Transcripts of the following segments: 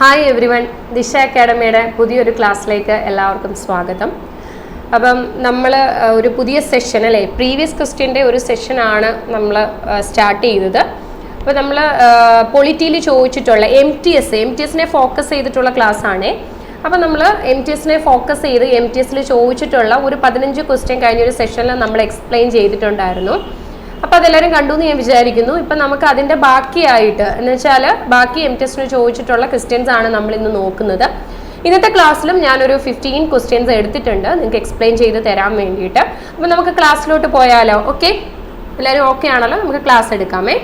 Hi every one, ദിശ അക്കാഡമിയുടെ പുതിയൊരു ക്ലാസ്സിലേക്ക് എല്ലാവർക്കും സ്വാഗതം. അപ്പം നമ്മൾ ഒരു പുതിയ സെഷൻ അല്ലേ, പ്രീവിയസ് ക്വസ്റ്റ്യൻ്റെ ഒരു സെഷനാണ് നമ്മൾ സ്റ്റാർട്ട് ചെയ്തത്. അപ്പോൾ നമ്മൾ പൊളിറ്റിയിൽ ചോദിച്ചിട്ടുള്ള എം ടി എസിനെ ഫോക്കസ് ചെയ്തിട്ടുള്ള ക്ലാസ് ആണ്. അപ്പോൾ നമ്മൾ എം ടി എസിനെ ഫോക്കസ് ചെയ്ത് എം ടി എസിൽ ചോദിച്ചിട്ടുള്ള ഒരു 15 ക്വസ്റ്റ്യൻ കഴിഞ്ഞൊരു സെഷനിൽ നമ്മൾ എക്സ്പ്ലെയിൻ ചെയ്തിട്ടുണ്ടായിരുന്നു. അപ്പോൾ അതെല്ലാവരും കണ്ടു എന്ന് ഞാൻ വിചാരിക്കുന്നു. ഇപ്പം നമുക്ക് അതിൻ്റെ ബാക്കിയായിട്ട് എന്ന് വെച്ചാൽ ബാക്കി എം ടി എസിന് ചോദിച്ചിട്ടുള്ള ക്വസ്റ്റ്യൻസ് ആണ് നമ്മൾ ഇന്ന് നോക്കുന്നത്. ഇന്നത്തെ ക്ലാസ്സിലും ഞാനൊരു 15 ക്വസ്റ്റ്യൻസ് എടുത്തിട്ടുണ്ട് നിങ്ങൾക്ക് എക്സ്പ്ലെയിൻ ചെയ്ത് തരാൻ വേണ്ടിയിട്ട്. അപ്പോൾ നമുക്ക് ക്ലാസ്സിലോട്ട് പോയാലോ? ഓക്കെ, എല്ലാവരും ഓക്കെ ആണല്ലോ? നമുക്ക് ക്ലാസ് എടുക്കാമേ.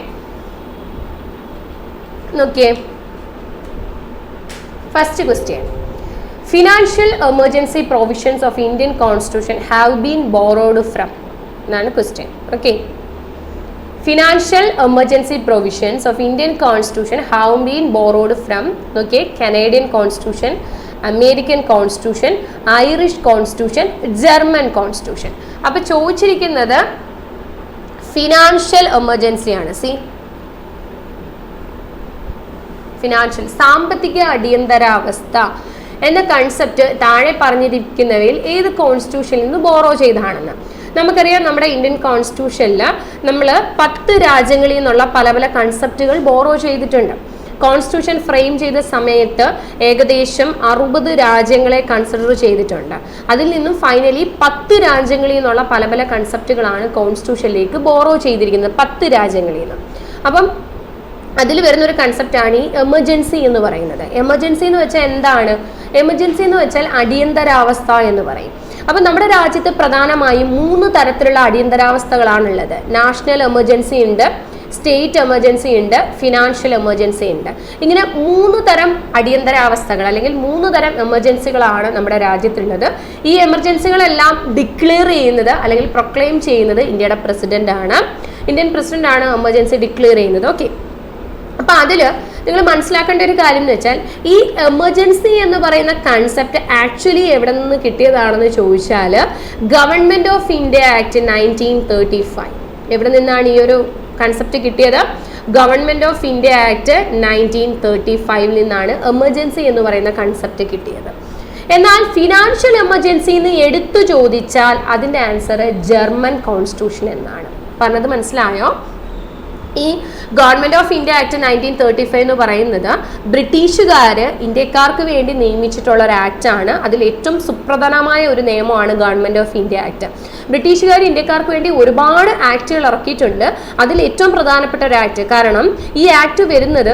നോക്കിയേ, first question, financial emergency provisions of Indian constitution have been borrowed from എന്നാണ് question. Okay, financial emergency provisions of Indian constitution have been borrowed from Canadian constitution, American constitution, Irish constitution, German constitution. അപ്പോൾ ചോദിച്ചിരിക്കുന്നത് financial emergency ആണ്. Financial സാമ്പത്തിക അടിയന്തരാവസ്ഥ എന്ന concept താഴെ പറഞ്ഞിരിക്കുന്നവയിൽ ഏത് കോൺസ്റ്റിറ്റ്യൂഷനിൽ നിന്ന് ബോറോ ചെയ്തതാണെന്ന് നമുക്കറിയാം. നമ്മുടെ ഇന്ത്യൻ കോൺസ്റ്റിറ്റ്യൂഷനിൽ നമ്മൾ 10 രാജ്യങ്ങളിൽ നിന്നുള്ള പല പല കൺസെപ്റ്റുകൾ ബോറോ ചെയ്തിട്ടുണ്ട്. കോൺസ്റ്റിറ്റ്യൂഷൻ ഫ്രെയിം ചെയ്ത സമയത്ത് ഏകദേശം 60 രാജ്യങ്ങളെ കൺസിഡർ ചെയ്തിട്ടുണ്ട്. അതിൽ നിന്നും ഫൈനലി 10 രാജ്യങ്ങളിൽ നിന്നുള്ള പല പല കൺസെപ്റ്റുകളാണ് കോൺസ്റ്റിറ്റ്യൂഷനിലേക്ക് ബോറോ ചെയ്തിരിക്കുന്നത്, 10 രാജ്യങ്ങളിൽ നിന്നും. അപ്പം അതിൽ വരുന്നൊരു കൺസെപ്റ്റാണ് ഈ എമർജൻസി എന്ന് പറയുന്നത്. എമർജൻസി എന്ന് വെച്ചാൽ എന്താണ്? എമർജൻസി എന്ന് വെച്ചാൽ അടിയന്തരാവസ്ഥ എന്ന് പറയും. അപ്പം നമ്മുടെ രാജ്യത്ത് പ്രധാനമായും 3 തരത്തിലുള്ള അടിയന്തരാവസ്ഥകളാണുള്ളത്. നാഷണൽ എമർജൻസി ഉണ്ട്, സ്റ്റേറ്റ് എമർജൻസി ഉണ്ട്, ഫിനാൻഷ്യൽ എമർജൻസി ഉണ്ട്. ഇങ്ങനെ 3 തരം അടിയന്തരാവസ്ഥകൾ അല്ലെങ്കിൽ 3 തരം എമർജൻസികളാണ് നമ്മുടെ രാജ്യത്തുള്ളത്. ഈ എമർജൻസികളെല്ലാം ഡിക്ലെയർ ചെയ്യുന്നത് അല്ലെങ്കിൽ പ്രൊക്ലെയിം ചെയ്യുന്നത് ഇന്ത്യയുടെ പ്രസിഡന്റ് ആണ്. ഇന്ത്യൻ പ്രസിഡന്റ് ആണ് എമർജൻസി ഡിക്ലെയർ ചെയ്യുന്നത്. ഓക്കെ, അപ്പം അതിൽ നിങ്ങൾ മനസ്സിലാക്കേണ്ട ഒരു കാര്യം എന്ന് വെച്ചാൽ ഈ എമർജൻസി എന്ന് പറയുന്ന കൺസെപ്റ്റ് ആക്ച്വലി എവിടെ നിന്ന് കിട്ടിയതാണെന്ന് ചോദിച്ചാൽ ഗവൺമെന്റ് ഓഫ് ഇന്ത്യ ആക്ട് 1935. എവിടെ നിന്നാണ് ഈ ഒരു കൺസെപ്റ്റ് കിട്ടിയത്? ഗവൺമെന്റ് ഓഫ് ഇന്ത്യ ആക്ട് 1935 നിന്നാണ് എമർജൻസി എന്ന് പറയുന്ന കൺസെപ്റ്റ് കിട്ടിയത്. എന്നാൽ ഫിനാൻഷ്യൽ എമർജൻസി എന്ന് എടുത്തു ചോദിച്ചാൽ അതിൻ്റെ ആൻസർ ജർമ്മൻ കോൺസ്റ്റിറ്റ്യൂഷൻ എന്നാണ്. പറഞ്ഞത് മനസ്സിലായോ? ഈ ഗവൺമെന്റ് ഓഫ് ഇന്ത്യ ആക്ട് 1935 എന്ന് പറയുന്നത് ബ്രിട്ടീഷുകാർ ഇന്ത്യക്കാർക്ക് വേണ്ടി നിയമിച്ചിട്ടുള്ള ഒരു ആക്ട് ആണ്. അതിൽ ഏറ്റവും സുപ്രധാനമായ ഒരു നിയമമാണ് ഗവൺമെന്റ് ഓഫ് ഇന്ത്യ ആക്ട്. ബ്രിട്ടീഷുകാർ ഇന്ത്യക്കാർക്ക് വേണ്ടി ഒരുപാട് ആക്ടുകൾ ഇറക്കിയിട്ടുണ്ട്. അതിൽ ഏറ്റവും പ്രധാനപ്പെട്ട ഒരു ആക്ട്, കാരണം ഈ ആക്ട് വരുന്നത്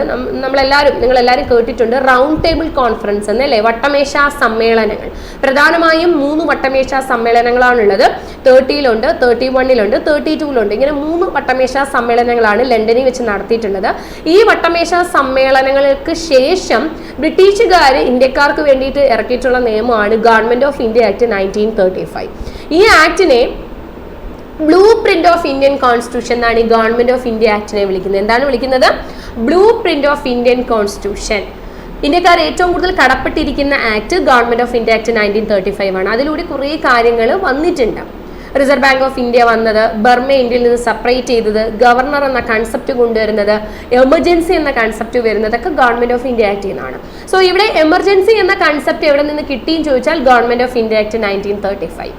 നിങ്ങളെല്ലാവരും കേട്ടിട്ടുണ്ട് റൗണ്ട് ടേബിൾ കോൺഫറൻസ് എന്നല്ലേ, വട്ടമേശ സമ്മേളനങ്ങൾ. പ്രധാനമായും 3 വട്ടമേശ സമ്മേളനങ്ങളാണുള്ളത്. 30-ലുണ്ട്, 31-ലുണ്ട്, 32-ലുണ്ട്. ഇങ്ങനെ 3 വട്ടമേശ സമ്മേളനങ്ങളാണ് ലണ്ടനിൽ വെച്ച് നടത്തിയിട്ടുള്ളത്. ഈ വട്ടമേശ സമ്മേളനങ്ങൾക്ക് ശേഷം ബ്രിട്ടീഷുകാർ ഇന്ത്യക്കാർക്ക് വേണ്ടിയിട്ട് ഇറക്കിയിട്ടുള്ള നിയമമാണ് ഗവൺമെന്റ് ഓഫ് ഇന്ത്യ ആക്ട് 1935. ഈ ആക്ടിനെ blueprint of Indian constitution എന്നാണ് ഈ ഗവൺമെന്റ് ഓഫ് ഇന്ത്യ ആക്ടിനെ വിളിക്കുന്നത്. എന്താണ് വിളിക്കുന്നത്? Blueprint of Indian constitution. ഇന്ത്യക്കാർ ഏറ്റവും കൂടുതൽ കടപ്പെട്ടിരിക്കുന്ന act government of India act 1935 ആണ്. അതിലൂടെ കുറേ കാര്യങ്ങൾ വന്നിട്ടുണ്ട്. റിസർവ് ബാങ്ക് ഓഫ് ഇന്ത്യ വന്നത്, ബർമ ഇന്ത്യയിൽ നിന്ന് സെപ്പറേറ്റ് ചെയ്തത്, ഗവർണർ എന്ന കൺസെപ്റ്റ് കൊണ്ടുവരുന്നത്, എമർജൻസി എന്ന കൺസെപ്റ്റ് വരുന്നതൊക്കെ ഗവൺമെന്റ് ഓഫ് ഇന്ത്യ ആക്ടിൽ നിന്നാണ്. സോ ഇവിടെ എമർജൻസി എന്ന കൺസെപ്റ്റ് എവിടെ നിന്ന് കിട്ടിയെന്ന് ചോദിച്ചാൽ ഗവൺമെന്റ് ഓഫ് ഇന്ത്യ ആക്ട് 1935.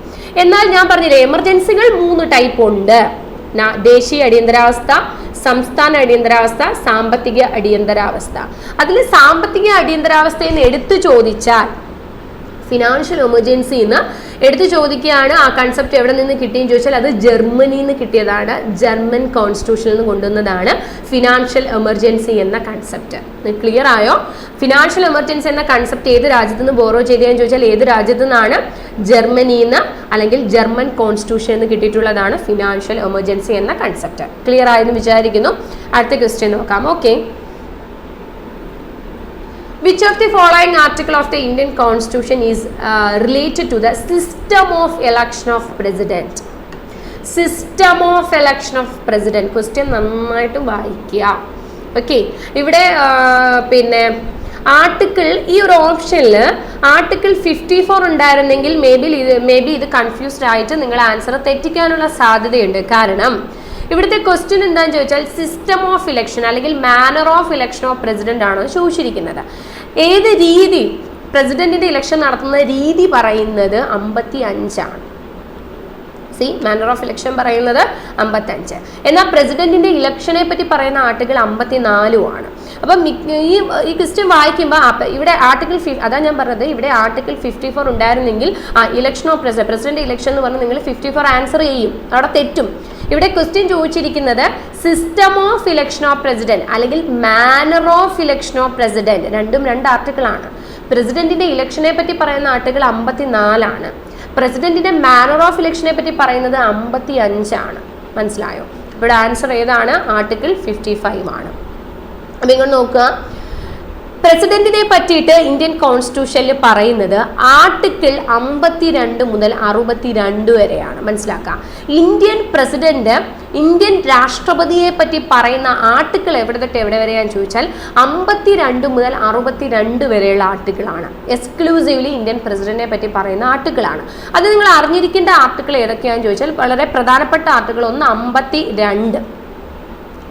എന്നാൽ ഞാൻ പറഞ്ഞില്ലേ, എമർജൻസികൾ 3 ടൈപ്പ് ഉണ്ട്. ദേശീയ അടിയന്തരാവസ്ഥ, സംസ്ഥാന അടിയന്തരാവസ്ഥ, സാമ്പത്തിക അടിയന്തരാവസ്ഥ. അതിൽ സാമ്പത്തിക അടിയന്തരാവസ്ഥ എന്ന് എടുത്തു ചോദിച്ചാൽ ഫിനാൻഷ്യൽ എമർജൻസി എന്ന് എടുത്തു ചോദിക്കുകയാണ്. ആ കൺസെപ്റ്റ് എവിടെ നിന്ന് കിട്ടിയെന്ന് ചോദിച്ചാൽ അത് ജർമ്മനിയിൽ നിന്ന് കിട്ടിയതാണ്. ജർമ്മൻ കോൺസ്റ്റിറ്റ്യൂഷനിൽ നിന്ന് കൊണ്ടുവന്നതാണ് ഫിനാൻഷ്യൽ എമർജൻസി എന്ന കൺസെപ്റ്റ്. ക്ലിയർ ആയോ? ഫിനാൻഷ്യൽ എമർജൻസി എന്ന കൺസെപ്റ്റ് ഏത് രാജ്യത്ത് നിന്ന് ബോറോ ചെയ്തതെന്ന് ചോദിച്ചാൽ ഏത് രാജ്യത്തു നിന്നാണ്? ജർമ്മനിയിൽ നിന്ന് അല്ലെങ്കിൽ ജർമ്മൻ കോൺസ്റ്റിറ്റ്യൂഷൻ എന്ന് കിട്ടിയിട്ടുള്ളതാണ് ഫിനാൻഷ്യൽ എമർജൻസി എന്ന കൺസെപ്റ്റ്. ക്ലിയർ ആയെന്ന് വിചാരിക്കുന്നു. അടുത്ത ക്വസ്റ്റ്യൻ നോക്കാം. Okay, which of the following article of the Indian Constitution is related to the system of election of president? System of election of president. Question നന്നായിട്ട് വായിക്കുക. Okay, ഇവിടെ പിന്നെ article ഈ ഒരു ഓപ്ഷനിൽ ആർട്ടിക്കിൾ 54 ഉണ്ടായിരുന്നെങ്കിൽ മേ ബി ഇത് കൺഫ്യൂസ്ഡ് ആയിട്ട് നിങ്ങൾ ആൻസർ തെറ്റിക്കാനുള്ള സാധ്യതയുണ്ട്. കാരണം ഇവിടുത്തെ ക്വസ്റ്റ്യൻ എന്താണെന്ന് ചോദിച്ചാൽ സിസ്റ്റം ഓഫ് ഇലക്ഷൻ അല്ലെങ്കിൽ manner of election of president ആണോ ചോദിച്ചിരിക്കുന്നത്. ഏത് രീതി പ്രസിഡന്റിന്റെ ഇലക്ഷൻ നടത്തുന്ന രീതി പറയുന്നത് 55. മാനർ ഓഫ് ഇലക്ഷൻ പറയുന്നത് 55. എന്നാൽ പ്രസിഡന്റിന്റെ ഇലക്ഷനെ പറ്റി പറയുന്ന ആർട്ടിക്കിൾ 54 അപ്പം ഈ ക്വസ്റ്റ്യൻ വായിക്കുമ്പോൾ ഇവിടെ ആർട്ടിക്കിൾ അതാ ഞാൻ പറഞ്ഞത്, ഇവിടെ ആർട്ടിക്കിൾ 54 ഉണ്ടായിരുന്നെങ്കിൽ ഇലക്ഷൻ ഓഫ് പ്രസിഡന്റ് ഇലക്ഷൻ എന്ന് പറഞ്ഞാൽ നിങ്ങൾ 54 ആൻസർ ചെയ്യും, അവിടെ തെറ്റും. ഇവിടെ ക്വസ്റ്റ്യൻ ചോദിച്ചിരിക്കുന്നത് system of election of president അല്ലെങ്കിൽ manner of election of president, രണ്ടും 2 ആർട്ടിക്കിളാണ്. പ്രസിഡന്റിന്റെ ഇലക്ഷനെ പറ്റി പറയുന്ന ആർട്ടിക്കിൾ 54, പ്രസിഡന്റിന്റെ മാനർ ഓഫ് ഇലക്ഷനെ പറ്റി പറയുന്നത് 55. മനസ്സിലായോ? ഇവിടെ ആൻസർ ഏതാണ്? ആർട്ടിക്കിൾ 55. അപ്പം ഇങ്ങോട്ട് നോക്കുക, പ്രസിഡന്റിനെ പറ്റിയിട്ട് ഇന്ത്യൻ കോൺസ്റ്റിറ്റ്യൂഷനിൽ പറയുന്നത് ആർട്ടിക്കിൾ 52 മുതൽ 62 വരെയാണ്. മനസ്സിലാക്കുക, ഇന്ത്യൻ പ്രസിഡന്റ് ഇന്ത്യൻ രാഷ്ട്രപതിയെ പറ്റി പറയുന്ന ആർട്ടിക്കിൾ എവിടെ തൊട്ട് എവിടെ വരെയാന്ന് ചോദിച്ചാൽ 52 മുതൽ 62 വരെയുള്ള ആർട്ടിക്കിളാണ്. എക്സ്ക്ലൂസീവ്ലി ഇന്ത്യൻ പ്രസിഡന്റിനെ പറ്റി പറയുന്ന ആർട്ടിക്കിളാണ്. അത് നിങ്ങൾ അറിഞ്ഞിരിക്കേണ്ട ആർട്ടിക്കിൾ ഏതൊക്കെയാണെന്ന് ചോദിച്ചാൽ വളരെ പ്രധാനപ്പെട്ട ആർട്ടിക്കിൾ ഒന്ന്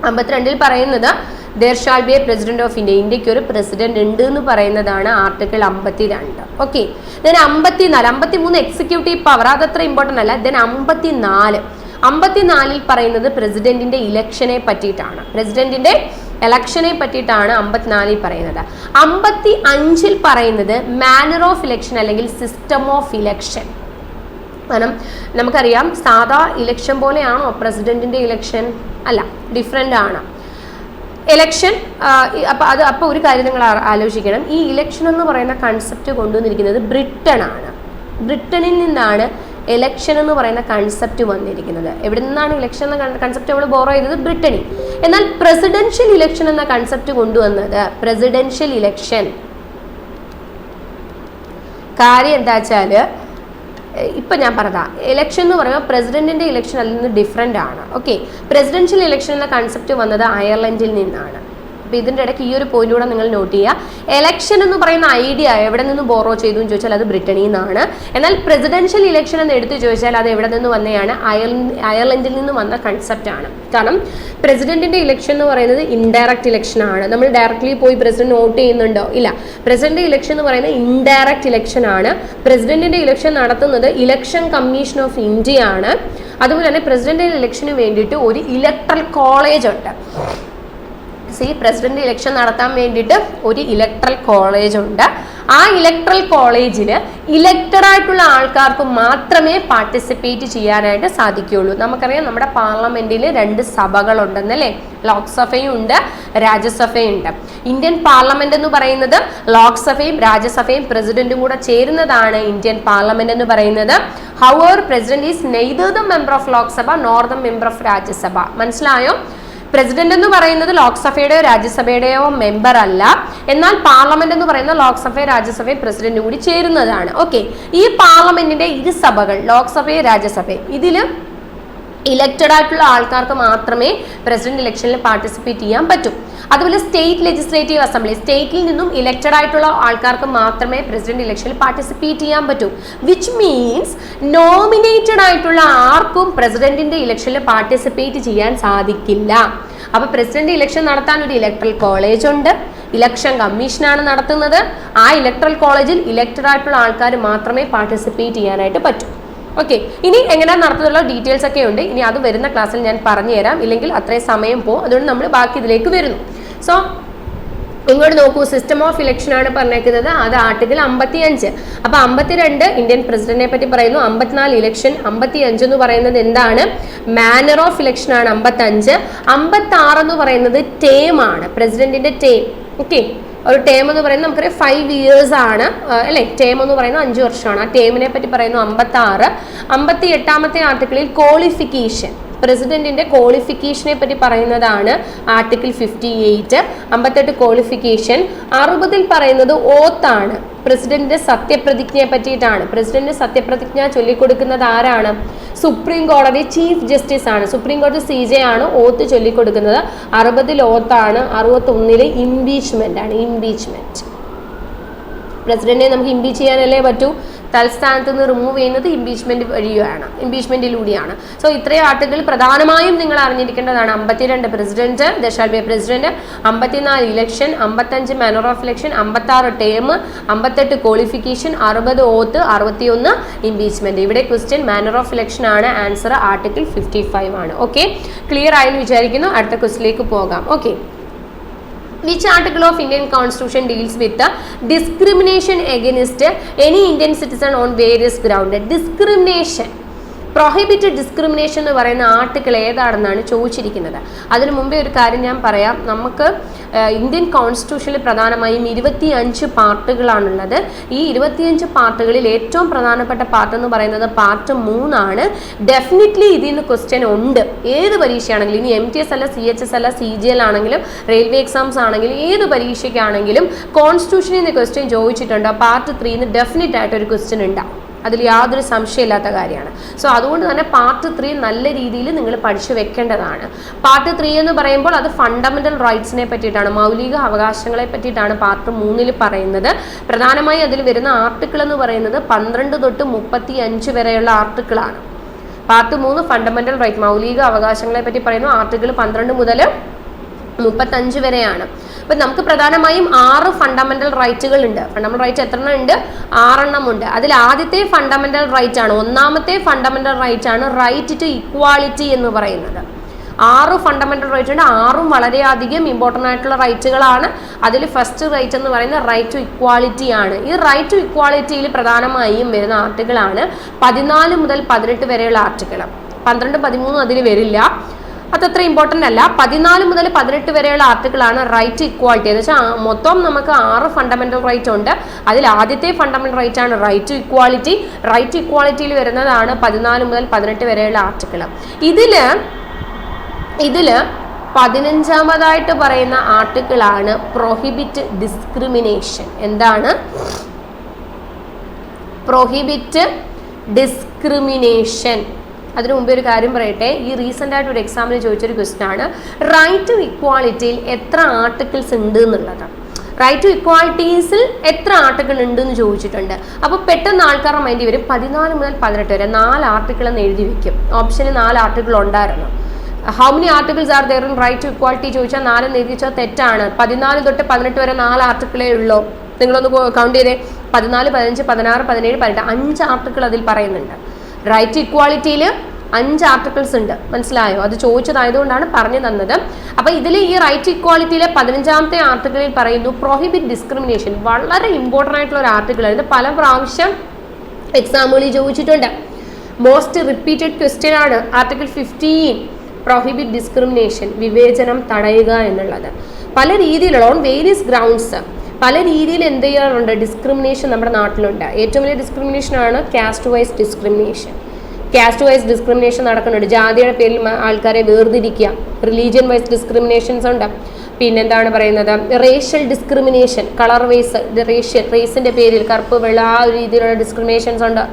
52 പറയുന്നത് there shall be a president of India, ഇന്ത്യക്ക് ഒരു പ്രസിഡന്റ് ഉണ്ട് എന്ന് പറയുന്നതാണ് article 52. Okay, then 54, 53 executive power, അതത്ര ഇമ്പോർട്ടൻ്റ് അല്ല. ദെൻ 54 പറയുന്നത് പ്രസിഡന്റിന്റെ ഇലക്ഷനെ പറ്റിയിട്ടാണ്. പ്രസിഡന്റിന്റെ ഇലക്ഷനെ പറ്റിയിട്ടാണ് 54 പറയുന്നത്. 55 പറയുന്നത് മാനർ ഓഫ് ഇലക്ഷൻ അല്ലെങ്കിൽ സിസ്റ്റം ഓഫ് ഇലക്ഷൻ. കാരണം നമുക്കറിയാം സാധാ ഇലക്ഷൻ പോലെയാണോ പ്രസിഡന്റിന്റെ ഇലക്ഷൻ? അല്ല, ഡിഫറെൻ്റ് ആണ് ഇലക്ഷൻ. അപ്പോൾ ഒരു കാര്യം നിങ്ങൾ ആലോചിക്കണം, ഈ ഇലക്ഷൻ എന്ന് പറയുന്ന കൺസെപ്റ്റ് കൊണ്ടുവന്നിരിക്കുന്നത് ബ്രിട്ടൻ ആണ്. ബ്രിട്ടനിൽ നിന്നാണ് ഇലക്ഷൻ എന്ന് പറയുന്ന കൺസെപ്റ്റ് വന്നിരിക്കുന്നത്. എവിടെ നിന്നാണ് ഇലക്ഷൻ എന്ന കൺസെപ്റ്റ് നമ്മൾ ബോറോ ചെയ്തത്? ബ്രിട്ടനിൽ. എന്നാൽ പ്രസിഡൻഷ്യൽ ഇലക്ഷൻ എന്ന കൺസെപ്റ്റ് കൊണ്ടുവന്നത് പ്രസിഡൻഷ്യൽ ഇലക്ഷൻ. കാര്യം എന്താ വെച്ചാൽ ഇപ്പം ഞാൻ പറഞ്ഞതാ, ഇലക്ഷൻ എന്ന് പറയുമ്പോൾ പ്രസിഡന്റിന്റെ ഇലക്ഷൻ അതിൽ നിന്ന് ഡിഫറെൻ്റ് ആണ്. ഓക്കെ, പ്രസിഡൻഷ്യൽ ഇലക്ഷൻ എന്ന കൺസെപ്റ്റ് വന്നത് അയർലൻഡിൽ നിന്നാണ്. അപ്പോൾ ഇതിൻ്റെ ഇടയ്ക്ക് ഈ ഒരു പോയിന്റ് കൂടെ നിങ്ങൾ നോട്ട് ചെയ്യുക. എലക്ഷൻ എന്ന് പറയുന്ന ഐഡിയ എവിടെ നിന്ന് ബോറോ ചെയ്തു എന്ന് ചോദിച്ചാൽ അത് ബ്രിട്ടനിൽ നിന്നാണ്. എന്നാൽ പ്രസിഡൻഷ്യൽ ഇലക്ഷൻ എന്ന് എടുത്ത് ചോദിച്ചാൽ അത് എവിടെ നിന്ന് വന്നതാണ്? അയർലൻഡിൽ നിന്ന് വന്ന കൺസെപ്റ്റ് ആണ്. കാരണം പ്രസിഡന്റിന്റെ ഇലക്ഷൻ എന്ന് പറയുന്നത് ഇൻഡയറക്റ്റ് ഇലക്ഷൻ ആണ്. നമ്മൾ ഡയറക്റ്റ്ലി പോയി പ്രസിഡന്റ് വോട്ട് ചെയ്യുന്നുണ്ടോ? ഇല്ല. പ്രസിഡന്റ് ഇലക്ഷൻ എന്ന് പറയുന്നത് ഇൻഡയറക്റ്റ് ഇലക്ഷൻ ആണ്. പ്രസിഡന്റിന്റെ ഇലക്ഷൻ നടത്തുന്നത് ഇലക്ഷൻ കമ്മീഷൻ ഓഫ് ഇന്ത്യ ആണ്. അതുപോലെ തന്നെ പ്രസിഡന്റിന്റെ ഇലക്ഷന് വേണ്ടിയിട്ട് ഒരു ഇലക്ട്രൽ കോളേജ് ഉണ്ട്. പ്രസിഡന്റ് ഇലക്ഷൻ നടത്താൻ വേണ്ടിയിട്ട് ഒരു ഇലക്ട്രൽ കോളേജ് ഉണ്ട്. ആ ഇലക്ട്രൽ കോളേജിൽ ഇലക്ടഡ് ആയിട്ടുള്ള ആൾക്കാർക്ക് മാത്രമേ പാർട്ടിസിപ്പേറ്റ് ചെയ്യാനായിട്ട് സാധിക്കുകയുള്ളൂ. നമുക്കറിയാം നമ്മുടെ പാർലമെന്റിൽ 2 സഭകളുണ്ടെന്നല്ലേ, ലോക്സഭയും ഉണ്ട്, രാജ്യസഭയും ഉണ്ട്. ഇന്ത്യൻ പാർലമെന്റ് എന്ന് പറയുന്നത് ലോക്സഭയും രാജ്യസഭയും പ്രസിഡന്റും കൂടെ ചേരുന്നതാണ് ഇന്ത്യൻ പാർലമെന്റ് എന്ന് പറയുന്നത്. However president is neither the member of Lok Sabha nor the member of Rajya Sabha. മനസ്സിലായോ? പ്രസിഡന്റ് എന്ന് പറയുന്നത് ലോക്സഭയുടെയോ രാജ്യസഭയുടെയോ മെമ്പർ അല്ല. എന്നാൽ പാർലമെന്റ് എന്ന് പറയുന്ന ലോക്സഭയും രാജ്യസഭയും പ്രസിഡന്റും കൂടി ചേരുന്നതാണ്. ഓക്കെ, ഈ പാർലമെന്റിന്റെ 2 സഭകൾ ലോക്സഭയും രാജ്യസഭയും ഇതിൽ ഇലക്റ്റഡ് ആയിട്ടുള്ള ആൾക്കാർക്ക് മാത്രമേ പ്രസിഡന്റ് ഇലക്ഷനിൽ പാർട്ടിസിപ്പേറ്റ് ചെയ്യാൻ പറ്റൂ. അതുപോലെ സ്റ്റേറ്റ് ലെജിസ്ലേറ്റീവ് അസംബ്ലി, സ്റ്റേറ്റിൽ നിന്നും ഇലക്റ്റഡ് ആയിട്ടുള്ള ആൾക്കാർക്ക് മാത്രമേ പ്രസിഡന്റ് ഇലക്ഷനിൽ പാർട്ടിസിപ്പേറ്റ് ചെയ്യാൻ പറ്റൂ. വിച്ച് മീൻസ് നോമിനേറ്റഡ് ആയിട്ടുള്ള ആർക്കും പ്രസിഡന്റിന്റെ ഇലക്ഷനിൽ പാർട്ടിസിപ്പേറ്റ് ചെയ്യാൻ സാധിക്കില്ല. അപ്പൊ പ്രസിഡന്റ് ഇലക്ഷൻ നടത്താൻ ഒരു ഇലക്ട്രൽ കോളേജ് ഉണ്ട്, ഇലക്ഷൻ കമ്മീഷനാണ് നടത്തുന്നത്. ആ ഇലക്ട്രൽ കോളേജിൽ ഇലക്റ്റഡ് ആയിട്ടുള്ള ആൾക്കാർ മാത്രമേ പാർട്ടിസിപ്പേറ്റ് ചെയ്യാനായിട്ട് പറ്റൂ. ഓക്കെ, ഇനി എങ്ങനെയാണ് നടത്തുന്നുള്ള ഡീറ്റെയിൽസ് ഒക്കെ ഉണ്ട്. ഇനി അത് വരുന്ന ക്ലാസ്സിൽ ഞാൻ പറഞ്ഞു തരാം, ഇല്ലെങ്കിൽ അത്രയും സമയം പോകും. അതുകൊണ്ട് നമ്മൾ ബാക്കി ഇതിലേക്ക് വരുന്നു. സോ ഇങ്ങോട്ട് നോക്കൂ, സിസ്റ്റം ഓഫ് ഇലക്ഷൻ ആണ് പറഞ്ഞേക്കുന്നത്. അത് ആർട്ടിക്കിൾ 55. അപ്പൊ 52 ഇന്ത്യൻ പ്രസിഡന്റിനെ പറ്റി പറയുന്നു, 54 ഇലക്ഷൻ, 55 എന്ന് പറയുന്നത് എന്താണ്? മാനർ ഓഫ് ഇലക്ഷൻ ആണ് 55. 56 എന്ന് പറയുന്നത് ടേം ആണ്, പ്രസിഡന്റിന്റെ ടേം. ഓക്കെ, ഒരു ടേം എന്ന് പറയുന്നത് നമുക്കറിയാം 5 years ആണ് അല്ലേ. ടേം എന്ന് പറയുന്നത് 5 വർഷമാണ്. ആ ടേമിനെ പറ്റി പറയുന്നു 56. 58ാമത്തെ ആർട്ടിക്കിളിൽ ക്വാളിഫിക്കേഷൻ, പ്രസിഡന്റിന്റെ ക്വാളിഫിക്കേഷനെ പറ്റി പറയുന്നതാണ് ആർട്ടിക്കിൾ 58. 58 ക്വാളിഫിക്കേഷൻ. 60 പറയുന്നത് ഓത്താണ്, പ്രസിഡന്റിന്റെ സത്യപ്രതിജ്ഞയെ പറ്റിയിട്ടാണ്. പ്രസിഡന്റ് സത്യപ്രതിജ്ഞ ചൊല്ലിക്കൊടുക്കുന്നത് ആരാണ്? സുപ്രീം കോടതി ചീഫ് ജസ്റ്റിസ് ആണ്. സുപ്രീം കോടതി CJ ആണ് ഓത്ത് ചൊല്ലിക്കൊടുക്കുന്നത്. 60 ഓത്താണ്. 61 ഇംപീച്ച്മെന്റ് ആണ്. ഇംപീച്ച്മെന്റ്, പ്രസിഡന്റിനെ നമുക്ക് ഇംപീച്ച് ചെയ്യാനല്ലേ പറ്റൂ. തൽസ്ഥാനത്ത് നിന്ന് റിമൂവ് ചെയ്യുന്നത് ഇംപീച്ച്മെന്റിലൂടെയാണ്. സോ ഇത്രയും ആർട്ടിക്കിൾ പ്രധാനമായും നിങ്ങൾ അറിഞ്ഞിരിക്കേണ്ടതാണ്. 52 president, there shall be A president, 54 election, 55 manor of election, 56 term, 58 qualification, 60 oath, 61 impeachment. ഇവിടെ ക്വസ്റ്റ്യൻ മാനർ ഓഫ് ഇലക്ഷൻ ആണ്, ആൻസർ ആർട്ടിക്കിൾ 55 ആണ്. ഓക്കെ, ക്ലിയർ ആയെന്ന് വിചാരിക്കുന്നു. അടുത്ത ക്വസ്റ്റിലേക്ക് പോകാം. Okay, which article of Indian Constitution deals with the discrimination against any Indian citizen on various grounds? Discrimination, prohibited discrimination എന്ന് പറയുന്ന article ഏതാണെന്നാണ് ചോദിച്ചിരിക്കുന്നത്. അതിനു മുമ്പേ ഒരു കാര്യം ഞാൻ പറയാം. നമുക്ക് ഇന്ത്യൻ കോൺസ്റ്റിറ്റ്യൂഷനിൽ പ്രധാനമായും 25 പാർട്ടുകളാണുള്ളത്. ഈ 25 പാർട്ടുകളിൽ ഏറ്റവും പ്രധാനപ്പെട്ട പാർട്ട് എന്ന് പറയുന്നത് പാർട്ട് 3 ആണ്. ഡെഫിനറ്റ്ലി ഇതിൽ നിന്ന് ക്വസ്റ്റ്യൻ ഉണ്ട്. ഏത് പരീക്ഷയാണെങ്കിലും, ഇനി MTS അല്ല, CHS അല്ല, CGL ആണെങ്കിലും, റെയിൽവേ എക്സാംസ് ആണെങ്കിലും, ഏത് പരീക്ഷയ്ക്കാണെങ്കിലും കോൺസ്റ്റിറ്റ്യൂഷനിൽ നിന്ന് ക്വസ്റ്റ്യൻ ചോദിച്ചിട്ടുണ്ട്. പാർട്ട് 3 ഡെഫിനറ്റ് ആയിട്ട് ഒരു ക്വസ്റ്റ്യൻ ഉണ്ടാവും. അതിൽ യാതൊരു സംശയമില്ലാത്ത കാര്യമാണ്. സോ അതുകൊണ്ട് തന്നെ പാർട്ട് 3 നല്ല രീതിയിൽ നിങ്ങൾ പഠിച്ചു വെക്കേണ്ടതാണ്. പാർട്ട് 3 എന്ന് പറയുമ്പോൾ അത് ഫണ്ടമെന്റൽ റൈറ്റ്സിനെ പറ്റിയിട്ടാണ്, മൗലിക അവകാശങ്ങളെ പറ്റിയിട്ടാണ് പാർട്ട് 3 പറയുന്നത്. പ്രധാനമായും അതിൽ വരുന്ന ആർട്ടിക്കിൾ എന്ന് പറയുന്നത് 12 തൊട്ട് 35 വരെയുള്ള ആർട്ടിക്കിളാണ്. പാർട്ട് 3 ഫണ്ടമെന്റൽ റൈറ്റ്, മൗലിക അവകാശങ്ങളെ പറ്റി പറയുന്നു. ആർട്ടിക്കിൾ 12 മുതൽ 35 വരെയാണ്. അപ്പം നമുക്ക് പ്രധാനമായും 6 ഫണ്ടമെന്റൽ റൈറ്റുകൾ ഉണ്ട്. ഫണ്ടമെന്റൽ റൈറ്റ് എത്ര എണ്ണം ഉണ്ട്? 6 എണ്ണം ഉണ്ട്. അതിൽ ആദ്യത്തെ ഫണ്ടമെന്റൽ റൈറ്റ് ആണ്, ഒന്നാമത്തെ ഫണ്ടമെന്റൽ റൈറ്റ് ആണ് റൈറ്റ് ടു ഇക്വാളിറ്റി എന്ന് പറയുന്നത്. 6 ഫണ്ടമെന്റൽ റൈറ്റ് ഉണ്ട്. 6ഉം വളരെയധികം ഇമ്പോർട്ടൻ്റ് ആയിട്ടുള്ള റൈറ്റുകളാണ്. അതിൽ ഫസ്റ്റ് റൈറ്റ് എന്ന് പറയുന്നത് റൈറ്റ് ടു ഇക്വാളിറ്റി ആണ്. ഈ റൈറ്റ് ടു ഇക്വാളിറ്റിയിൽ പ്രധാനമായും വരുന്ന ആർട്ടിക്കിളാണ് 14 മുതൽ 18 വരെയുള്ള ആർട്ടിക്കിൾ. 12, 13 അതിൽ വരില്ല, അതത്ര ഇമ്പോർട്ടൻ്റ് അല്ല. 14 മുതൽ 18 വരെയുള്ള ആർട്ടിക്കിളാണ് റൈറ്റ് ടു ഇക്വാളിറ്റി. എന്ന് വെച്ചാൽ മൊത്തം നമുക്ക് 6 ഫണ്ടമെന്റൽ റൈറ്റ് ഉണ്ട്. അതിൽ ആദ്യത്തെ ഫണ്ടമെന്റൽ റൈറ്റ് ആണ് right to equality. Right to ഇക്വാളിറ്റിയിൽ വരുന്നതാണ് 14 മുതൽ 18 വരെയുള്ള ആർട്ടിക്കിൾ. ഇതില് 15ാമതായിട്ട് പറയുന്ന ആർട്ടിക്കിളാണ് പ്രൊഹിബിറ്റ് ഡിസ്ക്രിമിനേഷൻ. എന്താണ് പ്രൊഹിബിറ്റ് ഡിസ്ക്രിമിനേഷൻ? അതിനു മുമ്പേ ഒരു കാര്യം പറയട്ടെ. ഈ റീസെൻ്റ് ആയിട്ട് ഒരു എക്സാമിന് ചോദിച്ചൊരു ക്വസ്റ്റ്യൻ ആണ്, റൈറ്റ് ടു ഇക്വാളിറ്റിയിൽ എത്ര ആർട്ടിക്കിൾസ് ഉണ്ട് എന്നുള്ളത്. റൈറ്റ് ടു ഇക്വാളിറ്റീസിൽ എത്ര ആർട്ടിക്കിൾ ഉണ്ട് എന്ന് ചോദിച്ചിട്ടുണ്ട്. അപ്പോൾ പെട്ടെന്ന് ആൾക്കാരുടെ മൈൻഡിൽ വരും 14 മുതൽ 18 വരെ 4 ആർട്ടിക്കിൾ എന്ന് എഴുതി വെക്കും. ഓപ്ഷന് 4 ആർട്ടിക്കിൾ ഉണ്ടായിരുന്നു. How many articles are there in right to equality ചോദിച്ചാൽ 4 എന്ന് എഴുതി വെച്ചാൽ തെറ്റാണ്. 14 തൊട്ട് 18 വരെ 4 ആർട്ടിക്കിളേ ഉള്ളൂ. നിങ്ങളൊന്ന് കൗണ്ട് ചെയ്തേ. 14, 15, 16, 17, 18 5 ആർട്ടിക്കിൾ അതിൽ പറയുന്നുണ്ട്. റൈറ്റ് ടു ഇക്വാളിറ്റിയിൽ 5 ആർട്ടിക്കിൾസ് ഉണ്ട്. മനസ്സിലായോ? അത് ചോദിച്ചതായതുകൊണ്ടാണ് പറഞ്ഞു തന്നത്. അപ്പോൾ ഇതിൽ ഈ റൈറ്റ് ടു ഇക്വാളിറ്റിയിലെ 15ാമത്തെ ആർട്ടിക്കിളിൽ പറയുന്നു പ്രൊഹിബിറ്റ് ഡിസ്ക്രിമിനേഷൻ. വളരെ ഇമ്പോർട്ടൻ്റ് ആയിട്ടുള്ള ഒരു ആർട്ടിക്കിളാണ്. ഇത് പല പ്രാവശ്യം എക്സാമുകളിൽ ചോദിച്ചിട്ടുണ്ട്. മോസ്റ്റ് റിപ്പീറ്റഡ് ക്വസ്റ്റ്യൻ ആണ് ആർട്ടിക്കിൾ 15, പ്രൊഹിബിറ്റ് ഡിസ്ക്രിമിനേഷൻ, വിവേചനം തടയുക എന്നുള്ളത്. പല രീതിയിലുള്ള ഓൺ വേരിയസ് ഗ്രൗണ്ട്സ് പല രീതിയിൽ എന്ത് ചെയ്യാറുണ്ട്? ഡിസ്ക്രിമിനേഷൻ നമ്മുടെ നാട്ടിലുണ്ട്. ഏറ്റവും വലിയ ഡിസ്ക്രിമിനേഷൻ ആണ് caste wise discrimination. Caste wise discrimination നടക്കുന്നുണ്ട്. ജാതിയുടെ പേരിൽ ആൾക്കാരെ വേർതിരിക്കുക. റിലീജിയൻ വൈസ് ഡിസ്ക്രിമിനേഷൻസ് ഉണ്ട്. പിന്നെന്താണ് പറയുന്നത്? റേഷ്യൽ ഡിസ്ക്രിമിനേഷൻ, കളർ വൈസ്, റേസിന്റെ പേരിൽ കറുപ്പ് വെള്ള ആ ഒരു രീതിയിലുള്ള ഡിസ്ക്രിമിനേഷൻസ് ഉണ്ട്.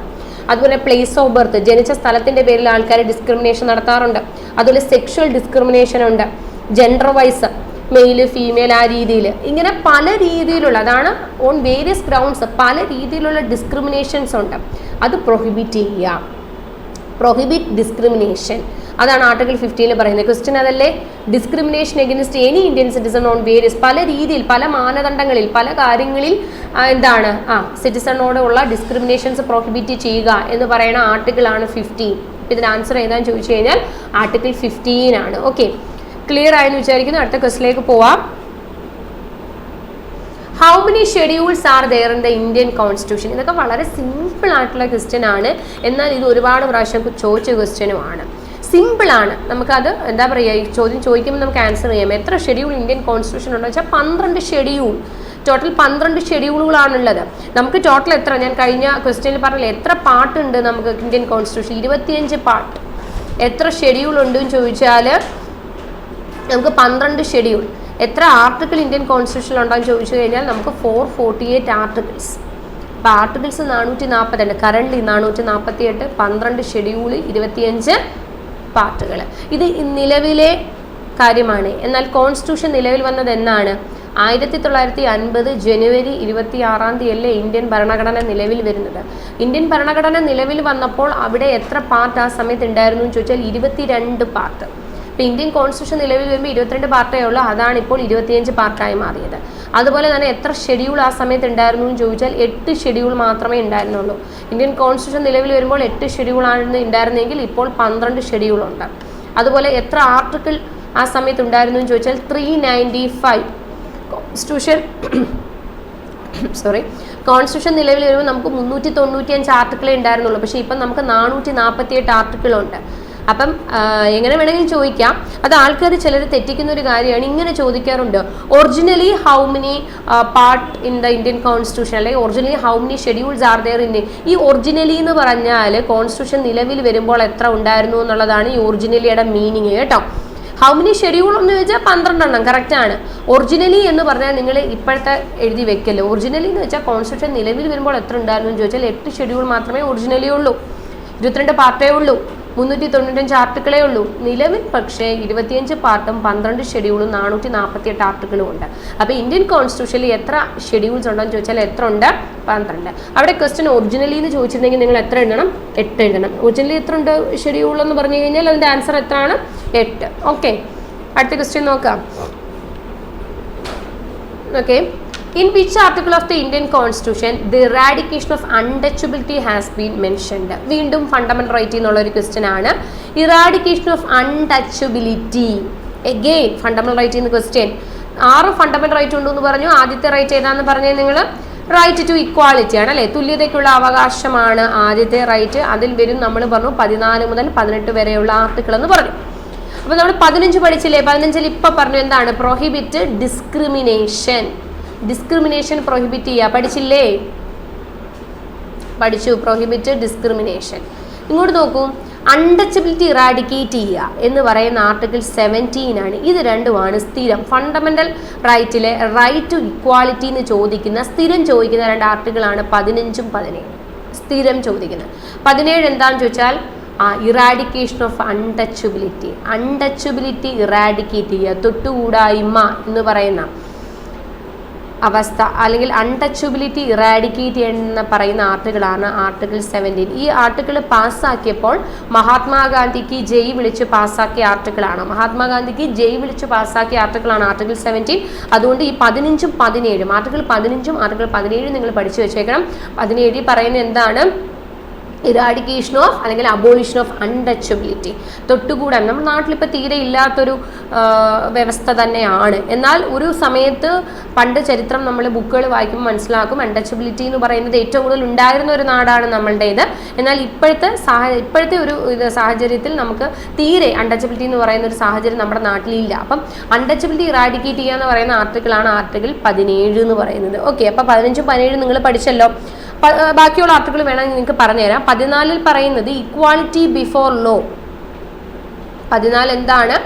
അതുപോലെ പ്ലേസ് ഓഫ് ബർത്ത്, ജനിച്ച സ്ഥലത്തിന്റെ പേരിൽ ആൾക്കാരെ ഡിസ്ക്രിമിനേഷൻ നടത്താറുണ്ട്. അതുപോലെ സെക്ഷൽ ഡിസ്ക്രിമിനേഷൻ ഉണ്ട്. ജെൻഡർ വൈസ്, മെയിൽ ഫീമെയിൽ ആ രീതിയിൽ, ഇങ്ങനെ പല രീതിയിലുള്ള, അതാണ് ഓൺ വേരിയസ് ഗ്രൗണ്ട്സ് പല രീതിയിലുള്ള ഡിസ്ക്രിമിനേഷൻസ് ഉണ്ട്. അത് പ്രൊഹിബിറ്റ് ചെയ്യുക. പ്രൊഹിബിറ്റ് ഡിസ്ക്രിമിനേഷൻ, അതാണ് ആർട്ടിക്കിൾ 15 പറയുന്നത്. ക്വസ്റ്റ്യൻ അതല്ലേ? Discrimination against any Indian citizen on various, പല രീതിയിൽ, പല മാനദണ്ഡങ്ങളിൽ, പല കാര്യങ്ങളിൽ എന്താണ് സിറ്റിസണോട് ഉള്ള ഡിസ്ക്രിമിനേഷൻസ് പ്രൊഹിബിറ്റ് ചെയ്യുക എന്ന് പറയുന്ന ആർട്ടിക്കിളാണ് 15. ഇതിന് ആൻസർ ഏതാണെന്ന് ചോദിച്ചു കഴിഞ്ഞാൽ ആർട്ടിക്കിൾ 15 ആണ്. ഓക്കെ, ക്ലിയർ ആയെന്ന് വിചാരിക്കുന്നു. അടുത്ത ക്വസ്റ്റിലേക്ക് പോവാം. How many schedules are there in the Indian constitution? ഇതൊക്കെ വളരെ സിമ്പിൾ ആയിട്ടുള്ള ക്വസ്റ്റ്യൻ ആണ്. എന്നാൽ ഇത് ഒരുപാട് പ്രാവശ്യം ചോദിച്ച ക്വസ്റ്റ്യനുമാണ്. സിമ്പിളാണ്. നമുക്കത് എന്താ പറയുക, ഈ ചോദ്യം ചോദിക്കുമ്പോൾ നമുക്ക് ആൻസർ ചെയ്യാം. എത്ര ഷെഡ്യൂൾ ഇന്ത്യൻ കോൺസ്റ്റിറ്റ്യൂഷൻ ഉണ്ടോ വെച്ചാൽ 12 ഷെഡ്യൂൾ. ടോട്ടൽ 12 ഷെഡ്യൂളുകളാണുള്ളത്. നമുക്ക് ടോട്ടൽ എത്ര, ഞാൻ കഴിഞ്ഞ ക്വസ്റ്റ്യനിൽ പറഞ്ഞില്ല എത്ര പാർട്ടുണ്ട് നമുക്ക് ഇന്ത്യൻ കോൺസ്റ്റിറ്റ്യൂഷൻ? 25 പാർട്ട്. എത്ര ഷെഡ്യൂൾ ഉണ്ടെന്ന് ചോദിച്ചാൽ നമുക്ക് 12 ഷെഡ്യൂൾ. എത്ര ആർട്ടിക്കിൾ ഇന്ത്യൻ കോൺസ്റ്റിറ്റ്യൂഷനിൽ ഉണ്ടെന്ന് ചോദിച്ചു കഴിഞ്ഞാൽ നമുക്ക് 448 ആർട്ടിക്കിൾസ്. അപ്പോൾ ആർട്ടിക്കിൾസ് 440 കറണ്ട്ലി 448, 12 ഷെഡ്യൂൾ, 25 പാർട്ടുകൾ. ഇത് നിലവിലെ കാര്യമാണ്. എന്നാൽ കോൺസ്റ്റിറ്റ്യൂഷൻ നിലവിൽ വന്നത് എന്നാണ്? 1950 ജനുവരി 26 അല്ലേ ഇന്ത്യൻ ഭരണഘടന നിലവിൽ വരുന്നത്. ഇന്ത്യൻ ഭരണഘടന നിലവിൽ വന്നപ്പോൾ അവിടെ എത്ര പാർട്ട് ആ സമയത്ത് ഉണ്ടായിരുന്നു എന്ന് ചോദിച്ചാൽ 22 പാർട്ട്. ഇപ്പം ഇന്ത്യൻ കോൺസ്റ്റിറ്റ്യൂഷൻ നിലവിൽ വരുമ്പോൾ 22 പാർട്ടേ ഉള്ളൂ. അതാണ് ഇപ്പോൾ 25 പാർട്ടായി മാറിയത്. അതുപോലെ തന്നെ എത്ര ഷെഡ്യൂൾ ആ സമയത്ത് ഉണ്ടായിരുന്നു എന്ന് ചോദിച്ചാൽ 8 ഷെഡ്യൂൾ മാത്രമേ ഉണ്ടായിരുന്നുള്ളൂ. ഇന്ത്യൻ കോൺസ്റ്റിറ്റ്യൂഷൻ നിലവിൽ വരുമ്പോൾ 8 ഷെഡ്യൂളാണ് ഉണ്ടായിരുന്നെങ്കിൽ ഇപ്പോൾ 12 ഷെഡ്യൂളുണ്ട്. അതുപോലെ എത്ര ആർട്ടിക്കിൾ ആ സമയത്ത് ഉണ്ടായിരുന്നു എന്ന് ചോദിച്ചാൽ 395. കോൺസ്റ്റിറ്റ്യൂഷൻ നിലവിൽ വരുമ്പോൾ നമുക്ക് 395 ആർട്ടിക്കിളേ ഉണ്ടായിരുന്നുള്ളൂ. പക്ഷേ ഇപ്പം നമുക്ക് 448 ആർട്ടിക്കിളുണ്ട്. അപ്പം എങ്ങനെ വേണമെങ്കിലും ചോദിക്കാം. അത് ആൾക്കാർ ചിലർ തെറ്റിക്കുന്ന ഒരു കാര്യമാണ്. ഇങ്ങനെ ചോദിക്കാറുണ്ട്, originally how many part in the Indian constitution, അല്ലെങ്കിൽ originally how many schedules are there in. ഈ ഒറിജിനലി എന്ന് പറഞ്ഞാൽ കോൺസ്റ്റിറ്റ്യൂഷൻ നിലവിൽ വരുമ്പോൾ എത്ര ഉണ്ടായിരുന്നു എന്നുള്ളതാണ് ഈ ഒറിജിനലിയുടെ മീനിങ് കേട്ടോ. ഹൗ മെനി ഷെഡ്യൂൾ എന്ന് ചോദിച്ചാൽ 12 എണ്ണം കറക്റ്റാണ്. ഒറിജിനലി എന്ന് പറഞ്ഞാൽ നിങ്ങൾ ഇപ്പോഴത്തെ എഴുതി വെക്കല്ലോ. ഒറിജിനലി എന്ന് വെച്ചാൽ കോൺസ്റ്റിറ്റ്യൂഷൻ നിലവിൽ വരുമ്പോൾ എത്ര ഉണ്ടായിരുന്നു എന്ന് ചോദിച്ചാൽ 8 ഷെഡ്യൂൾ മാത്രമേ ഒറിജിനലി ഉള്ളൂ. 22 പാർട്ടേ ഉള്ളൂ. 395 ആർട്ടിക്കിളേ ഉള്ളൂ നിലവിൽ. പക്ഷേ 25 പാർട്ടും 12 ഷെഡ്യൂളും 448 ആർട്ടിക്കിളും ഉണ്ട്. അപ്പോൾ ഇന്ത്യൻ കോൺസ്റ്റിറ്റ്യൂഷനിൽ എത്ര ഷെഡ്യൂൾസ് ഉണ്ടെന്ന് ചോദിച്ചാൽ എത്ര ഉണ്ട്? 12. അവിടെ ക്വസ്റ്റ്യൻ ഒറിജിനലി എന്ന് ചോദിച്ചിട്ടുണ്ടെങ്കിൽ നിങ്ങൾ എത്ര എഴുതണം? 8 എഴുതണം. ഒറിജിനലി എത്ര ഉണ്ട് ഷെഡ്യൂൾ എന്ന് പറഞ്ഞു കഴിഞ്ഞാൽ അതിൻ്റെ ആൻസർ എത്രയാണ്? 8. ഓക്കെ, അടുത്ത ക്വസ്റ്റ്യൻ നോക്കാം. Okay, in which article of the Indian Constitution the eradication of untouchability has been mentioned? വീണ്ടും ഫണ്ടമെന്റൽ റൈറ്റ് എന്നുള്ള ഒരു ക്വസ്റ്റ്യൻ ആണ്. Eradication of untouchability, again fundamental right എന്ന ക്വസ്റ്റ്യൻ. 6 ഫണ്ടമെന്റൽ റൈറ്റ് ഉണ്ടെന്ന് പറഞ്ഞു. ആദ്യത്തെ റൈറ്റ് ഏതാണെന്ന് പറഞ്ഞാൽ നിങ്ങൾ റൈറ്റ് ടു ഇക്വാളിറ്റി ആണ് അല്ലേ, തുല്യതയ്ക്കുള്ള അവകാശമാണ് ആദ്യത്തെ റൈറ്റ്. അതിൽ വരും നമ്മൾ പറഞ്ഞു 14 മുതൽ 18 വരെയുള്ള ആർട്ടിക്കിൾ എന്ന് പറഞ്ഞു. അപ്പോൾ നമ്മൾ 15 പഠിച്ചില്ലേ? 15-ൽ ഇപ്പം പറഞ്ഞു എന്താണ്? Prohibit discrimination. ഡിസ്ക്രിമിനേഷൻ പ്രൊഹിബിറ്റ് ചെയ്യുക. പഠിച്ചില്ലേ? പഠിച്ചു. Prohibit discrimination. ഇങ്ങോട്ട് നോക്കൂ, അൺടച്ചബിലിറ്റി ഇറാഡിക്കേറ്റ് ചെയ്യുക എന്ന് പറയുന്ന ആർട്ടിക്കിൾ 17 ആണ്. ഇത് രണ്ടുമാണ് സ്ഥിരം ഫണ്ടമെന്റൽ റൈറ്റിലെ റൈറ്റ് ടു ഇക്വാലിറ്റി എന്ന് ചോദിക്കുന്ന സ്ഥിരം ചോദിക്കുന്ന 2 ആർട്ടിക്കിളാണ് 15ഉം 17. സ്ഥിരം ചോദിക്കുന്നത് 17 എന്താണെന്ന് ചോദിച്ചാൽ eradication of untouchability. Untouchability eradicate ചെയ്യുക, തൊട്ടുകൂടായ്മ എന്ന് പറയുന്ന അവസ്ഥ അല്ലെങ്കിൽ അൺടച്ചബിലിറ്റി ഇറാഡിക്കേറ്റ് എന്ന് പറയുന്ന ആർട്ടിക്കിളാണ് ആർട്ടിക്കിൾ 17. ഈ ആർട്ടിക്കിൾ പാസ്സാക്കിയപ്പോൾ മഹാത്മാഗാന്ധിക്ക് ജയ് വിളിച്ച് പാസ്സാക്കിയ ആർട്ടിക്കിളാണ്. മഹാത്മാഗാന്ധിക്ക് ജയ് വിളിച്ച് പാസ്സാക്കിയ ആർട്ടിക്കിളാണ് ആർട്ടിക്കിൾ 17. അതുകൊണ്ട് ഈ 15ഉം 17 ആർട്ടിക്കിൾ 15ഉം ആർട്ടിക്കിൾ 17 നിങ്ങൾ പഠിച്ചു വെച്ചേക്കണം. 17 പറയുന്നത് എന്താണ്? ഇറാഡിക്കേഷൻ ഓഫ് അല്ലെങ്കിൽ അബോളിഷൻ ഓഫ് അൺടച്ചബിലിറ്റി, തൊട്ടുകൂടാൻ. നമ്മുടെ നാട്ടിലിപ്പോൾ തീരെ ഇല്ലാത്തൊരു വ്യവസ്ഥ തന്നെയാണ്. എന്നാൽ ഒരു സമയത്ത് പണ്ട് ചരിത്രം നമ്മൾ ബുക്കുകൾ വായിക്കുമ്പോൾ മനസ്സിലാക്കും അൺടച്ചബിലിറ്റി എന്ന് പറയുന്നത് ഏറ്റവും കൂടുതൽ ഉണ്ടായിരുന്ന ഒരു നാടാണ് നമ്മളുടേത്. എന്നാൽ ഇപ്പോഴത്തെ ഒരു സാഹചര്യത്തിൽ നമുക്ക് തീരെ അൺടച്ചബിലിറ്റി എന്ന് പറയുന്ന ഒരു സാഹചര്യം നമ്മുടെ നാട്ടിലില്ല. അപ്പം അൺടച്ചബിലിറ്റി ഇറാഡിക്കേറ്റ് ചെയ്യുക എന്ന് പറയുന്ന ആർട്ടിക്കിളാണ് ആർട്ടിക്കിൾ 17 എന്ന് പറയുന്നത്. ഓക്കെ, അപ്പോൾ 15ഉം 17 നിങ്ങൾ പഠിച്ചല്ലോ. ബാക്കിയുള്ള ആർട്ടിക്കിൾ വേണമെങ്കിൽ നിങ്ങൾക്ക് പറഞ്ഞുതരാം. 14-ൽ പറയുന്നത് ഇക്വാളിറ്റി ബിഫോർ ലോ. 14 എന്താണ്?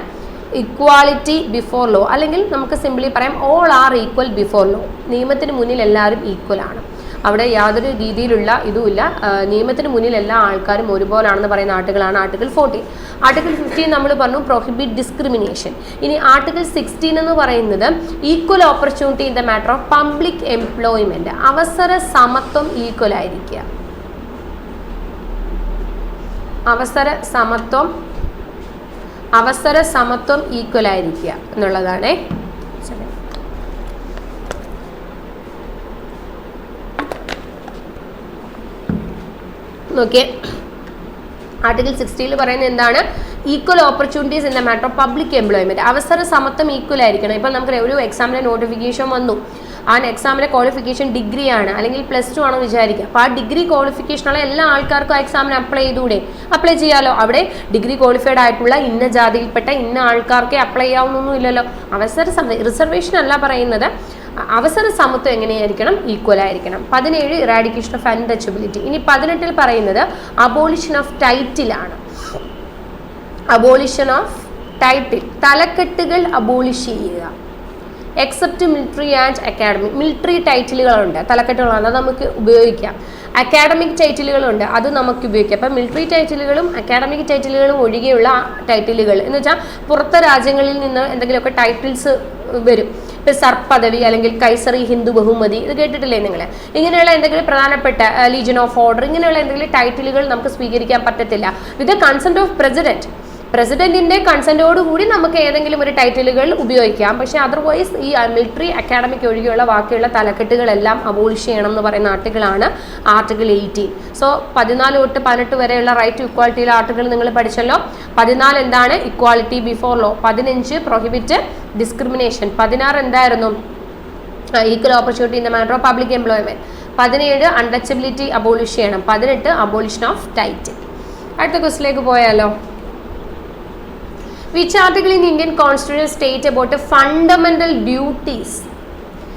ഇക്വാലിറ്റി ബിഫോർ ലോ, അല്ലെങ്കിൽ നമുക്ക് സിംപ്ലി പറയാം all are equal before law. നിയമത്തിന് മുന്നിൽ എല്ലാവരും ഈക്വൽ ആണ്. അവിടെ യാതൊരു രീതിയിലുള്ള ഇതുമില്ല. നിയമത്തിന് മുന്നിൽ എല്ലാ ആൾക്കാരും ഒരുപോലാണെന്ന് പറയുന്ന ആർട്ടിക്കിളാണ് ആർട്ടിക്കിൾ 14. ആർട്ടിക്കിൾ 15 നമ്മൾ പറഞ്ഞു പ്രൊഹിബിറ്റ് ഡിസ്ക്രിമിനേഷൻ. ഇനി ആർട്ടിക്കിൾ 16 എന്ന് പറയുന്നത് equal opportunity in the matter of public employment. അവസര സമത്വം ഈക്വൽ ആയിരിക്കുക. അവസര സമത്വം ഈക്വൽ ആയിരിക്കുക എന്നുള്ളതാണ്. നോക്കിയേ, ആർട്ടിക്കിൾ 16 പറയുന്നത് എന്താണ്? Equal opportunities in the matter of public employment. അവസര സമത്വം ഈക്വൽ ആയിരിക്കണം. ഇപ്പം നമുക്ക് ഒരു എക്സാമിന് നോട്ടിഫിക്കേഷൻ വന്നു. ആ എക്സാമിൻ്റെ ക്വാളിഫിക്കേഷൻ ഡിഗ്രി ആണ് അല്ലെങ്കിൽ +2 ആണെന്ന് വിചാരിക്കുക. അപ്പോൾ ആ ഡിഗ്രി ക്വാളിഫിക്കേഷനുള്ള എല്ലാ ആൾക്കാർക്കും ആ എക്സാമിന് അപ്ലൈ ചെയ്തുകൂടെ? അപ്ലൈ ചെയ്യാമല്ലോ. അവിടെ ഡിഗ്രി ക്വാളിഫൈഡ് ആയിട്ടുള്ള ഇന്ന ജാതിയിൽപ്പെട്ട ഇന്ന ആൾക്കാർക്ക് അപ്ലൈ ചെയ്യാവുന്നൊന്നും ഇല്ലല്ലോ. റിസർവേഷൻ അല്ല പറയുന്നത്. അവസര സമത്വം എങ്ങനെയായിരിക്കണം? ഈക്വൽ ആയിരിക്കണം. 17 ഇറാഡിക്കേഷൻ ഓഫ് അൺടച്ചബിലിറ്റി. ഇനി 18-ൽ പറയുന്നത് അബോളിഷൻ ഓഫ് ടൈറ്റിലാണ്. അബോളിഷൻ ഓഫ് ടൈറ്റിൽ, തലക്കെട്ടുകൾ അബോളിഷ് ചെയ്യുക. Except military and academic. Military ടൈറ്റിലുകളുണ്ട്, തലക്കെട്ടുകളാണ്, അത് നമുക്ക് ഉപയോഗിക്കാം. അക്കാഡമിക് ടൈറ്റിലുകളുണ്ട്, അത് നമുക്ക് ഉപയോഗിക്കാം. അപ്പം മിലിറ്ററി ടൈറ്റിലുകളും അക്കാഡമിക് ടൈറ്റിലുകളും ഒഴികെയുള്ള ടൈറ്റിലുകൾ എന്ന് വെച്ചാൽ പുറത്തെ രാജ്യങ്ങളിൽ നിന്ന് എന്തെങ്കിലുമൊക്കെ ടൈറ്റിൽസ് വരും. ഇപ്പം സർപ്പദവി അല്ലെങ്കിൽ കൈസറി ഹിന്ദു ബഹുമതി ഇത് കേട്ടിട്ടില്ലേ നിങ്ങൾ? ഇങ്ങനെയുള്ള എന്തെങ്കിലും പ്രധാനപ്പെട്ട ലീജിയൻ ഓഫ് ഓർഡർ ഇങ്ങനെയുള്ള എന്തെങ്കിലും ടൈറ്റിലുകൾ നമുക്ക് സ്വീകരിക്കാൻ പറ്റത്തില്ല വിത്ത് കൺസെന്റ് ഓഫ് പ്രസിഡന്റിന്റെ കൺസെന്റോടുകൂടി നമുക്ക് ഏതെങ്കിലും ഒരു ടൈറ്റിലുകൾ ഉപയോഗിക്കാം. പക്ഷെ അതർവൈസ് ഈ മിലിറ്ററി അക്കാഡമിക് ഒഴികെയുള്ള ബാക്കിയുള്ള തലക്കെട്ടുകളെല്ലാം അബോളിഷ് ചെയ്യണം എന്ന് പറയുന്ന ആർട്ടിക്കിളാണ് ആർട്ടിക്കിൾ 18. സോ 14 തൊട്ട് 18 വരെയുള്ള റൈറ്റ് ടു ഇക്വാളിറ്റിയിലെ ആർട്ടിക്കിൾ നിങ്ങൾ പഠിച്ചല്ലോ. 14 എന്താണ്? Equality before law. 15 prohibit discrimination. 16 എന്തായിരുന്നു? Equal opportunity in the matter of public employment. 17 untouchability abolish ചെയ്യണം. 18 അബോളിഷൻ ഓഫ് ടൈറ്റിൽ. അടുത്ത ക്വസ്റ്റിലേക്ക് പോയാലോ. Which article in Indian Constitution state about fundamental duties?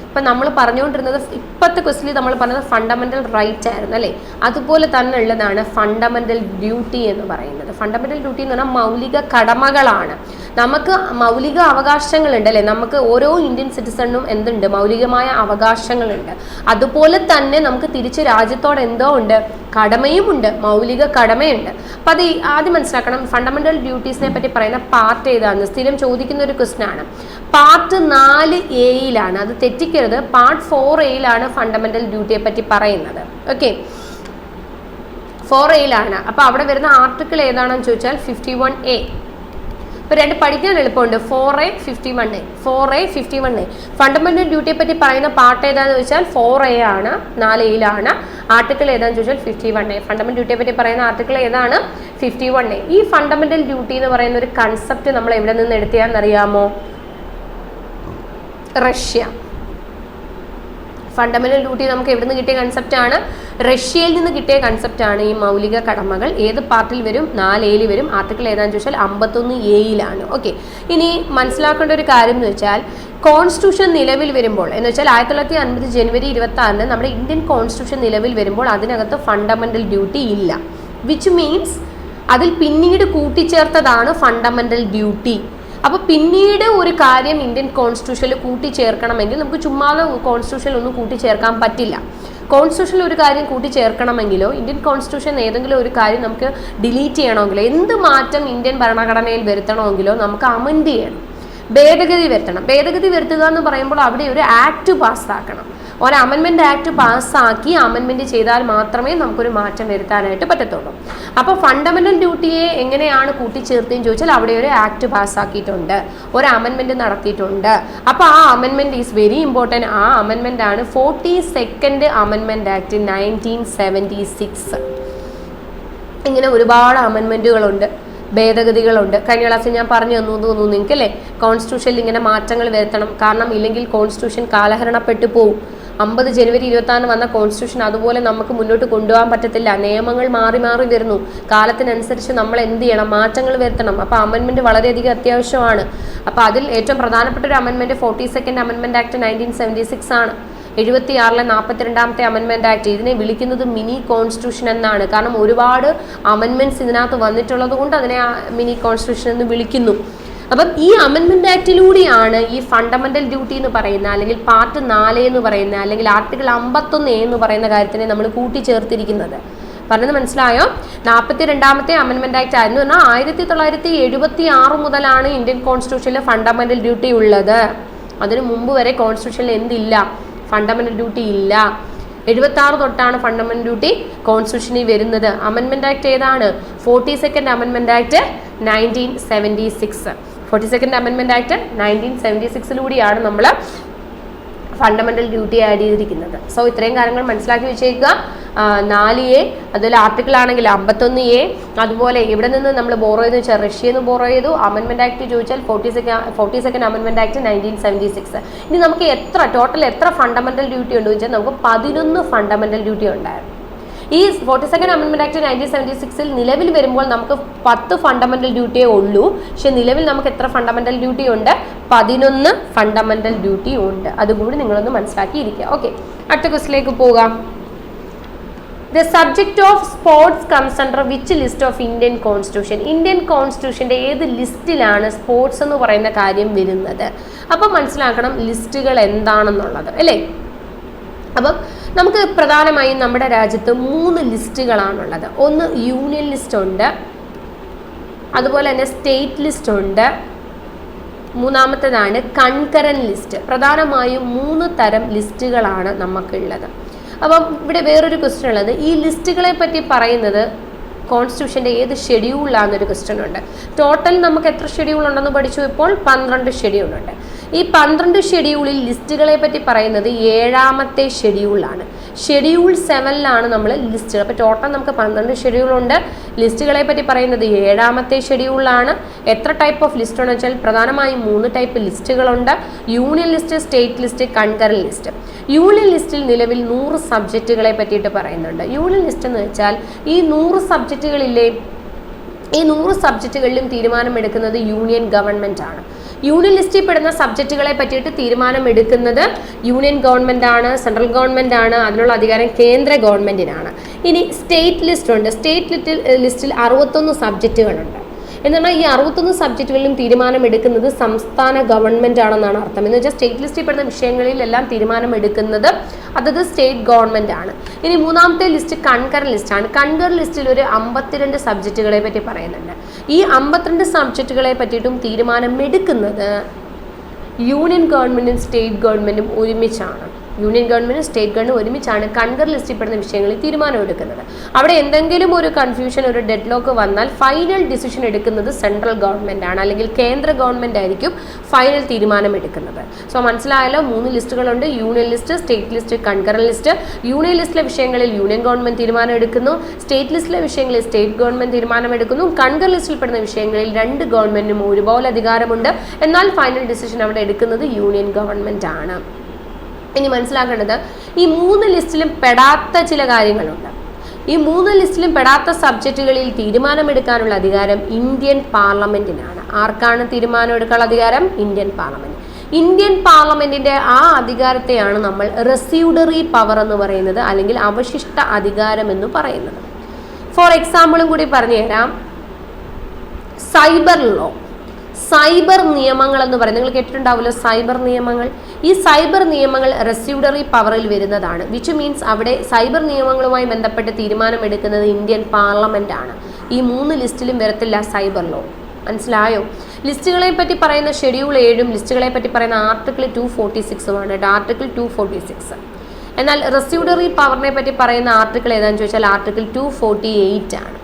ഇപ്പം നമ്മൾ പറഞ്ഞുകൊണ്ടിരുന്നത് ഇപ്പോഴത്തെ ക്വസ്റ്റിൽ നമ്മൾ പറഞ്ഞത് ഫണ്ടമെന്റൽ റൈറ്റ് ആയിരുന്നു അല്ലേ? അതുപോലെ തന്നെ ഉള്ളതാണ് ഫണ്ടമെന്റൽ ഡ്യൂട്ടി എന്ന് പറയുന്നത്. ഫണ്ടമെന്റൽ ഡ്യൂട്ടി എന്ന് പറഞ്ഞാൽ മൗലിക കടമകളാണ്. നമുക്ക് മൗലിക അവകാശങ്ങളുണ്ട് അല്ലേ? നമുക്ക് ഓരോ ഇന്ത്യൻ സിറ്റിസണും എന്തുണ്ട്? മൗലികമായ അവകാശങ്ങളുണ്ട്. അതുപോലെ തന്നെ നമുക്ക് തിരിച്ച് രാജ്യത്തോട് എന്തോ ഉണ്ട്? കടമയും ഉണ്ട്, മൗലിക കടമയുണ്ട്. അപ്പം അത് ആദ്യം മനസ്സിലാക്കണം. ഫണ്ടമെന്റൽ ഡ്യൂട്ടീസിനെ പറ്റി പറയുന്ന പാർട്ട് ഏതാണെന്ന് സ്ഥിരം ചോദിക്കുന്ന ഒരു ക്വസ്റ്റ്യൻ ആണ്. പാർട്ട് 4A അത് തെറ്റിക്കരുത്. പാർട്ട് 4A ഫണ്ടമെന്റൽ ഡ്യൂട്ടിയെ പറ്റി പറയുന്നത്. ഓക്കെ, 4A അപ്പൊ അവിടെ വരുന്ന ആർട്ടിക്കിൾ ഏതാണെന്ന് ചോദിച്ചാൽ 51A. ഇപ്പൊ രണ്ട് പഠിക്കാൻ എളുപ്പമുണ്ട്. 4A 51A. 4A 51A. Fundamental ഡ്യൂട്ടിയെ പറ്റി പറയുന്ന പാർട്ട് ഏതാണെന്ന് ചോദിച്ചാൽ 4A ആണ്, 4A. ആർട്ടിക്കിൾ ഏതാണെന്ന് ചോദിച്ചാൽ 51A. ഫണ്ടമെന്റൽ ഡ്യൂട്ടിയെ പറ്റി പറയുന്ന ആർട്ടിക്കിൾ ഏതാണ്? 51A. ഈ ഫണ്ടമെന്റൽ ഡ്യൂട്ടി എന്ന് പറയുന്ന ഒരു കൺസെപ്റ്റ് നമ്മൾ എവിടെ നിന്ന് എടുത്തിയാന്നറിയാമോ? റഷ്യ. ഫണ്ടമെന്റൽ ഡ്യൂട്ടി നമുക്ക് എവിടെ നിന്ന് കിട്ടിയ കൺസെപ്റ്റ് ആണ്? റഷ്യയിൽ നിന്ന് കിട്ടിയ കൺസെപ്റ്റ് ആണ്. ഈ മൗലിക കടമകൾ ഏത് പാർട്ടിൽ വരും? 4A വരും. ആർട്ടിക്കിൾ ഏതാണെന്ന് ചോദിച്ചാൽ 51A. ഓക്കെ, ഇനി മനസ്സിലാക്കേണ്ട ഒരു കാര്യം എന്ന് വെച്ചാൽ കോൺസ്റ്റിറ്റ്യൂഷൻ നിലവിൽ വരുമ്പോൾ എന്ന് വെച്ചാൽ 1950 ജനുവരി 26 നമ്മുടെ ഇന്ത്യൻ കോൺസ്റ്റിറ്റ്യൂഷൻ നിലവിൽ വരുമ്പോൾ അതിനകത്ത് ഫണ്ടമെന്റൽ ഡ്യൂട്ടി ഇല്ല. വിച്ച് മീൻസ് അതിൽ പിന്നീട് കൂട്ടിച്ചേർത്തതാണ് ഫണ്ടമെന്റൽ ഡ്യൂട്ടി. അപ്പോൾ പിന്നീട് ഒരു കാര്യം ഇന്ത്യൻ കോൺസ്റ്റിറ്റ്യൂഷനിൽ കൂട്ടിച്ചേർക്കണമെങ്കിൽ നമുക്ക് ചുമ്മാതെ കോൺസ്റ്റിറ്റ്യൂഷനിൽ ഒന്നും കൂട്ടിച്ചേർക്കാൻ പറ്റില്ല. കോൺസ്റ്റിറ്റ്യൂഷനിൽ ഒരു കാര്യം കൂട്ടിച്ചേർക്കണമെങ്കിലോ ഇന്ത്യൻ കോൺസ്റ്റിറ്റ്യൂഷൻ ഏതെങ്കിലും ഒരു കാര്യം നമുക്ക് ഡിലീറ്റ് ചെയ്യണമെങ്കിലോ എന്ത് മാറ്റം ഇന്ത്യൻ ഭരണഘടനയിൽ വരുത്തണമെങ്കിലോ നമുക്ക് അമെൻഡ് ചെയ്യണം, ഭേദഗതി വരുത്തണം. ഭേദഗതി വരുത്തുക എന്ന് പറയുമ്പോൾ അവിടെ ഒരു ആക്ട് പാസ്സാക്കണം. ഒരു അമെൻമെന്റ് ആക്ട് പാസ്സാക്കി അമെൻമെന്റ് ചെയ്താൽ മാത്രമേ നമുക്കൊരു മാറ്റം വരുത്താനായിട്ട് പറ്റത്തുള്ളൂ. അപ്പോൾ ഫണ്ടമെന്റൽ ഡ്യൂട്ടിയെ എങ്ങനെയാണ് കൂട്ടിച്ചേർത്തതെന്ന് ചോദിച്ചാൽ അവിടെ ഒരു ആക്ട് പാസ്സാക്കിയിട്ടുണ്ട്, ഒരു അമെൻമെന്റ് നടത്തിയിട്ടുണ്ട്. അപ്പോൾ ആ അമെൻമെന്റ് ഈസ് വെരി ഇമ്പോർട്ടൻറ്റ്. ആ അമെൻമെന്റ് ആണ് 42nd അമെൻമെന്റ് ആക്ട് 1976. ഇങ്ങനെ ഒരുപാട് അമെൻമെന്റുകളുണ്ട്, ഭേദഗതികളുണ്ട്. കഴിഞ്ഞ ക്ലാസ്സിൽ ഞാൻ പറഞ്ഞു തന്നു തോന്നുന്നു നിങ്ങൾക്ക് അല്ലേ? കോൺസ്റ്റിറ്റ്യൂഷനിൽ ഇങ്ങനെ മാറ്റങ്ങൾ വരുത്തണം, കാരണം ഇല്ലെങ്കിൽ കോൺസ്റ്റിറ്റ്യൂഷൻ കാലഹരണപ്പെട്ടു പോകും. 50 ജനുവരി 26 വന്ന കോൺസ്റ്റിറ്റ്യൂഷൻ അതുപോലെ നമുക്ക് മുന്നോട്ട് കൊണ്ടുപോകാൻ പറ്റത്തില്ല. നിയമങ്ങൾ മാറി മാറി വരുന്നു. കാലത്തിനനുസരിച്ച് നമ്മൾ എന്ത് ചെയ്യണം? മാറ്റങ്ങൾ വരുത്തണം. അപ്പോൾ അമെൻമെന്റ് വളരെയധികം അത്യാവശ്യമാണ്. അപ്പോൾ അതിൽ ഏറ്റവും പ്രധാനപ്പെട്ട ഒരു അമെൻമെന്റ് 42nd അമെൻമെന്റ് ആക്ട് 1976 ആണ്. 76-ലെ 42ാമത്തെ അമെൻമെന്റ് ആക്ട്. ഇതിനെ വിളിക്കുന്നത് മിനി കോൺസ്റ്റിറ്റ്യൂഷൻ എന്നാണ്. കാരണം ഒരുപാട് അമെൻമെന്റ്സ് ഇതിനകത്ത് വന്നിട്ടുള്ളത് കൊണ്ട് അതിനെ മിനി കോൺസ്റ്റിറ്റ്യൂഷൻ എന്ന് വിളിക്കുന്നു. അപ്പം ഈ അമെൻമെന്റ് ആക്ടിലൂടെയാണ് ഈ ഫണ്ടമെന്റൽ ഡ്യൂട്ടി എന്ന് പറയുന്ന അല്ലെങ്കിൽ പാർട്ട് 4 എന്ന് പറയുന്ന അല്ലെങ്കിൽ ആർട്ടിക്കിൾ 51A എന്ന് പറയുന്ന കാര്യത്തിനെ നമ്മൾ കൂട്ടിച്ചേർത്തിരിക്കുന്നത്. പറഞ്ഞത് മനസ്സിലായോ? 42ാമത്തെ അമെൻമെന്റ് ആക്ട് ആയിരുന്നു പറഞ്ഞാൽ 1976 മുതലാണ് ഇന്ത്യൻ കോൺസ്റ്റിറ്റ്യൂഷനിൽ ഫണ്ടമെന്റൽ ഡ്യൂട്ടി ഉള്ളത്. അതിനു മുമ്പ് വരെ കോൺസ്റ്റിറ്റ്യൂഷനിൽ എന്തില്ല? ഫണ്ടമെന്റൽ ഡ്യൂട്ടി ഇല്ല. 76 തൊട്ടാണ് ഫണ്ടമെന്റൽ ഡ്യൂട്ടി കോൺസ്റ്റിറ്റ്യൂഷനിൽ വരുന്നത്. അമെൻമെന്റ് ആക്ട് ഏതാണ്? 42nd അമെൻമെന്റ് act 1976. 42nd അമെൻമെന്റ് ആക്ട് 1976ലൂടെയാണ് നമ്മൾ ഫണ്ടമെന്റൽ ഡ്യൂട്ടി ആഡ് ചെയ്തിരിക്കുന്നത്. സോ ഇത്രയും കാര്യങ്ങൾ മനസ്സിലാക്കി വെച്ചേക്കുക. 4A, അതുപോലെ ആർട്ടിക്കിൾ ആണെങ്കിൽ 51A, അതുപോലെ ഇവിടെ നിന്ന് നമ്മൾ ബോറോ ചെയ്തെന്ന് വെച്ചാൽ റഷ്യയിൽ നിന്ന് ബോറോ ചെയ്തു. അമെൻമെന്റ് ആക്ട് ചോദിച്ചാൽ 42nd അമെൻമെന്റ് ആക്ട് 1976. ഇനി നമുക്ക് ടോട്ടൽ എത്ര ഫണ്ടമെന്റൽ ഡ്യൂട്ടി ഉണ്ട് വെച്ചാൽ നമുക്ക് 11 ഫണ്ടമെന്റൽ ഡ്യൂട്ടി ഉണ്ടായിരുന്നു. ഈ 42nd അമെൻമെന്റ് ആക്ട് 1976 നിലവിൽ വരുമ്പോൾ നമുക്ക് 10 ഫണ്ടമെന്റൽ ഡ്യൂട്ടിയേ ഉള്ളൂ. പക്ഷെ നിലവിൽ നമുക്ക് എത്ര ഫണ്ടമെന്റൽ ഡ്യൂട്ടി ഉണ്ട്? 11 ഫണ്ടമെന്റൽ ഡ്യൂട്ടി ഉണ്ട്. അതുകൂടി നിങ്ങളൊന്ന് മനസ്സിലാക്കിയിരിക്കുക. ഓക്കെ, അടുത്ത ക്വസ്റ്റിലേക്ക് പോകാം. The subject of sports comes under which list of Indian Constitution? Indian കോൺസ്റ്റിറ്റ്യൂഷന്റെ ഏത് ലിസ്റ്റിലാണ് സ്പോർട്സ് എന്ന് പറയുന്ന കാര്യം വരുന്നത്? അപ്പം മനസ്സിലാക്കണം ലിസ്റ്റുകൾ എന്താണെന്നുള്ളത് അല്ലേ? അപ്പം നമുക്ക് പ്രധാനമായും നമ്മുടെ രാജ്യത്ത് 3 ലിസ്റ്റുകളാണുള്ളത്. ഒന്ന് യൂണിയൻ ലിസ്റ്റ് ഉണ്ട്, അതുപോലെ തന്നെ സ്റ്റേറ്റ് ലിസ്റ്റ് ഉണ്ട്, മൂന്നാമത്തേതാണ് കൺകറന്റ് ലിസ്റ്റ്. പ്രധാനമായും 3 തരം ലിസ്റ്റുകളാണ് നമുക്കുള്ളത്. അപ്പം ഇവിടെ വേറൊരു ക്വസ്റ്റ്യൻ ഉള്ളത്, ഈ ലിസ്റ്റുകളെ പറ്റി പറയുന്നത് കോൺസ്റ്റിറ്റ്യൂഷൻ്റെ ഏത് ഷെഡ്യൂളിലാണെന്നൊരു ക്വസ്റ്റ്യൻ ഉണ്ട്. ടോട്ടൽ നമുക്ക് എത്ര ഷെഡ്യൂൾ ഉണ്ടെന്ന് പഠിച്ചു? ഇപ്പോൾ 12 ഷെഡ്യൂളുണ്ട്. ഈ 12 ഷെഡ്യൂളിൽ ലിസ്റ്റുകളെ പറ്റി പറയുന്നത് 7ാമത്തെ ഷെഡ്യൂളാണ്. ഷെഡ്യൂൾ 7ലാണ് നമ്മൾ ലിസ്റ്റുകൾ. അപ്പോൾ ടോട്ടൽ നമുക്ക് 12 ഷെഡ്യൂളുണ്ട്. ലിസ്റ്റുകളെ പറ്റി പറയുന്നത് 7ാമത്തെ ഷെഡ്യൂളാണ്. എത്ര ടൈപ്പ് ഓഫ് ലിസ്റ്റ് എന്ന് വെച്ചാൽ പ്രധാനമായും 3 ടൈപ്പ് ലിസ്റ്റുകളുണ്ട്. Union list, state list, concurrent list. Union ലിസ്റ്റിൽ നിലവിൽ 100 സബ്ജക്റ്റുകളെ പറ്റിയിട്ട് പറയുന്നുണ്ട്. യൂണിയൻ ലിസ്റ്റ് എന്ന് വെച്ചാൽ ഈ 100 സബ്ജക്റ്റുകളില്ലേ, ഈ 100 സബ്ജക്റ്റുകളിലും തീരുമാനമെടുക്കുന്നത് യൂണിയൻ ഗവൺമെൻറ് ആണ്. യൂണിയൻ ലിസ്റ്റിൽ പെടുന്ന സബ്ജക്റ്റുകളെ പറ്റിയിട്ട് തീരുമാനമെടുക്കുന്നത് യൂണിയൻ ഗവൺമെൻറ് ആണ്, സെൻട്രൽ ഗവൺമെൻറ് ആണ്. അതിനുള്ള അധികാരം കേന്ദ്ര ഗവൺമെൻറ്റിനാണ്. ഇനി സ്റ്റേറ്റ് ലിസ്റ്റ് ഉണ്ട്. സ്റ്റേറ്റ് ലിസ്റ്റിൽ 61 സബ്ജക്റ്റുകളുണ്ട്. എന്നാൽ ഈ 61 സബ്ജക്റ്റുകളിലും തീരുമാനമെടുക്കുന്നത് സംസ്ഥാന ഗവൺമെൻറ് ആണെന്നാണ് അർത്ഥം. എന്ന് വെച്ചാൽ സ്റ്റേറ്റ് ലിസ്റ്റിൽ പെടുന്ന വിഷയങ്ങളിലെല്ലാം തീരുമാനമെടുക്കുന്നത് അതത് സ്റ്റേറ്റ് ഗവൺമെൻറ് ആണ്. ഇനി മൂന്നാമത്തെ ലിസ്റ്റ് കൺകറന്റ് ലിസ്റ്റാണ്. കൺകറന്റ് ലിസ്റ്റിൽ ഒരു 52 സബ്ജക്റ്റുകളെ പറ്റി പറയുന്നുണ്ട്. ഈ 52 സബ്ജക്റ്റുകളെ പറ്റിയിട്ടും തീരുമാനമെടുക്കുന്നത് യൂണിയൻ ഗവൺമെൻറ്റും സ്റ്റേറ്റ് ഗവൺമെൻറ്റും ഒരുമിച്ചാണ്. യൂണിയൻ ഗവൺമെൻറ്റും സ്റ്റേറ്റ് ഗവൺമെൻറ്റും ഒരുമിച്ചാണ് കൺകറന്റ് ലിസ്റ്റിൽ പെടുന്ന വിഷയങ്ങളിൽ തീരുമാനമെടുക്കുന്നത്. അവിടെ എന്തെങ്കിലും ഒരു കൺഫ്യൂഷൻ, ഒരു ഡെഡ് ലോക്ക് വന്നാൽ ഫൈനൽ ഡിസിഷൻ എടുക്കുന്നത് സെൻട്രൽ ഗവൺമെൻറ് ആണ്, അല്ലെങ്കിൽ കേന്ദ്ര ഗവൺമെൻറ് ആയിരിക്കും ഫൈനൽ തീരുമാനം എടുക്കുന്നത്. സോ മനസ്സിലായല്ലോ, 3 ലിസ്റ്റുകളുണ്ട്: union list, state list, concurrent list. Union ലിസ്റ്റിലെ വിഷയങ്ങളിൽ യൂണിയൻ ഗവൺമെൻറ് തീരുമാനം എടുക്കുന്നു. സ്റ്റേറ്റ് ലിസ്റ്റിലെ വിഷയങ്ങളിൽ സ്റ്റേറ്റ് ഗവൺമെൻറ് തീരുമാനമെടുക്കുന്നു. കൺകറന്റ് ലിസ്റ്റിൽ പെടുന്ന വിഷയങ്ങളിൽ 2 ഗവൺമെൻറ്റിനും ഒരുപോലെ അധികാരമുണ്ട്. എന്നാൽ ഫൈനൽ ഡിസിഷൻ അവിടെ എടുക്കുന്നത് യൂണിയൻ ഗവൺമെൻറ് ആണ്. ഇനി മനസ്സിലാക്കേണ്ടത്, ഈ 3 ലിസ്റ്റിലും പെടാത്ത ചില കാര്യങ്ങളുണ്ട്. ഈ 3 ലിസ്റ്റിലും പെടാത്ത സബ്ജക്റ്റുകളിൽ തീരുമാനമെടുക്കാനുള്ള അധികാരം ഇന്ത്യൻ പാർലമെന്റിനാണ്. ആർക്കാണ് തീരുമാനം എടുക്കാനുള്ള അധികാരം? Indian parliament. ഇന്ത്യൻ പാർലമെന്റിന്റെ ആ അധികാരത്തെയാണ് നമ്മൾ റെസ്യൂഡറി പവർ എന്ന് പറയുന്നത്, അല്ലെങ്കിൽ അവശിഷ്ട അധികാരം എന്ന് പറയുന്നത്. ഫോർ എക്സാമ്പിളും കൂടി പറഞ്ഞു തരാം. സൈബർ ലോ, സൈബർ നിയമങ്ങൾ എന്ന് പറയുന്നത് നിങ്ങൾ കേട്ടിട്ടുണ്ടാവുമല്ലോ, സൈബർ നിയമങ്ങൾ. ഈ സൈബർ നിയമങ്ങൾ റെസ്യൂഡറി പവറിൽ വരുന്നതാണ്. വിച്ച് മീൻസ് അവിടെ സൈബർ നിയമങ്ങളുമായി ബന്ധപ്പെട്ട് തീരുമാനമെടുക്കുന്നത് ഇന്ത്യൻ പാർലമെന്റ് ആണ്. ഈ 3 ലിസ്റ്റിലും വരത്തില്ല സൈബർ ലോ. മനസ്സിലായോ? ലിസ്റ്റുകളെ പറ്റി പറയുന്ന ഷെഡ്യൂൾ 7ഉം ലിസ്റ്റുകളെ പറ്റി പറയുന്ന ആർട്ടിക്കിൾ 246 ആർട്ടിക്കിൾ 246. എന്നാൽ റെസ്യൂഡറി പവറിനെ പറ്റി പറയുന്ന ആർട്ടിക്കിൾ ഏതാണെന്ന് ചോദിച്ചാൽ ആർട്ടിക്കിൾ 248 ആണ്.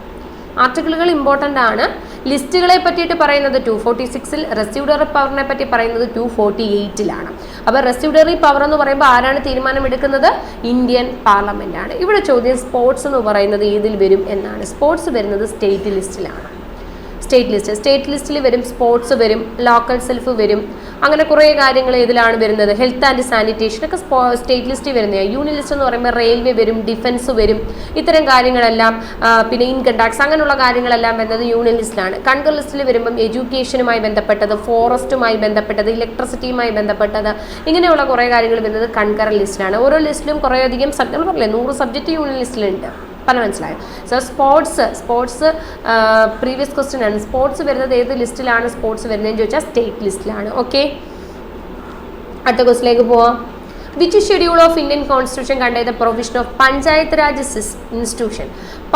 ആർട്ടിക്കിളുകൾ ഇമ്പോർട്ടൻ്റ് ആണ്. ലിസ്റ്റുകളെ പറ്റിയിട്ട് പറയുന്നത് 246-ൽ, റെസ്യൂഡറി പവറിനെ പറ്റി പറയുന്നത് 248-ലാണ്. അപ്പോൾ റെസ്യൂഡറി പവർ എന്ന് പറയുമ്പോൾ ആരാണ് തീരുമാനമെടുക്കുന്നത്? ഇന്ത്യൻ പാർലമെന്റ് ആണ്. ഇവിടെ ചോദ്യം സ്പോർട്സ് എന്ന് പറയുന്നത് ഏതിൽ വരും എന്നാണ്. സ്പോർട്സ് വരുന്നത് സ്റ്റേറ്റ് ലിസ്റ്റിലാണ്. സ്റ്റേറ്റ് ലിസ്റ്റിൽ വരും, സ്പോർട്സ് വരും, ലോക്കൽ സെൽഫ് വരും. അങ്ങനെ കുറേ കാര്യങ്ങൾ ഇതിലാണ് വരുന്നത്. ഹെൽത്ത് ആൻഡ് സാനിറ്റേഷൻ ഒക്കെ സ്റ്റേറ്റ് ലിസ്റ്റിൽ വരുന്നതാണ്. യൂണിയൻ ലിസ്റ്റ് എന്ന് പറയുമ്പോൾ റെയിൽവേ വരും, ഡിഫൻസ് വരും, ഇത്തരം കാര്യങ്ങളെല്ലാം, പിന്നെ ഇൻകം ടാക്സ്, അങ്ങനെയുള്ള കാര്യങ്ങളെല്ലാം വരുന്നത് യൂണിയൻ ലിസ്റ്റിലാണ്. കൺകറന്റ് ലിസ്റ്റിൽ വരുമ്പം എഡ്യൂക്കേഷനുമായി ബന്ധപ്പെട്ടത്, ഫോറസ്റ്റുമായി ബന്ധപ്പെട്ടത്, ഇലക്ട്രിസിറ്റിയുമായി ബന്ധപ്പെട്ടത്, ഇങ്ങനെയുള്ള കുറേ കാര്യങ്ങൾ വരുന്നത് കൺകറന്റ് ലിസ്റ്റിലാണ്. ഓരോ ലിസ്റ്റിലും കുറേയധികം സബ്ജക്റ്റുകൾ പറയില്ലേ, 100 സബ്ജക്റ്റ് യൂണിയൻ ലിസ്റ്റിലുണ്ട്. പറഞ്ഞ മനസ്സിലായോ? സോ സ്പോർട്സ് പ്രീവിയസ് ക്വസ്റ്റ്യൻ ആണ്. സ്പോർട്സ് വരുന്നത് ഏത് ലിസ്റ്റിലാണ് സ്പോർട്സ് വരുന്നതെന്ന് ചോദിച്ചാൽ സ്റ്റേറ്റ് ലിസ്റ്റിലാണ്. ഓക്കെ, അടുത്ത ക്വസ്റ്റിലേക്ക് പോവാം. Which schedule of Indian constitution contain the provision of panchayat raj institution?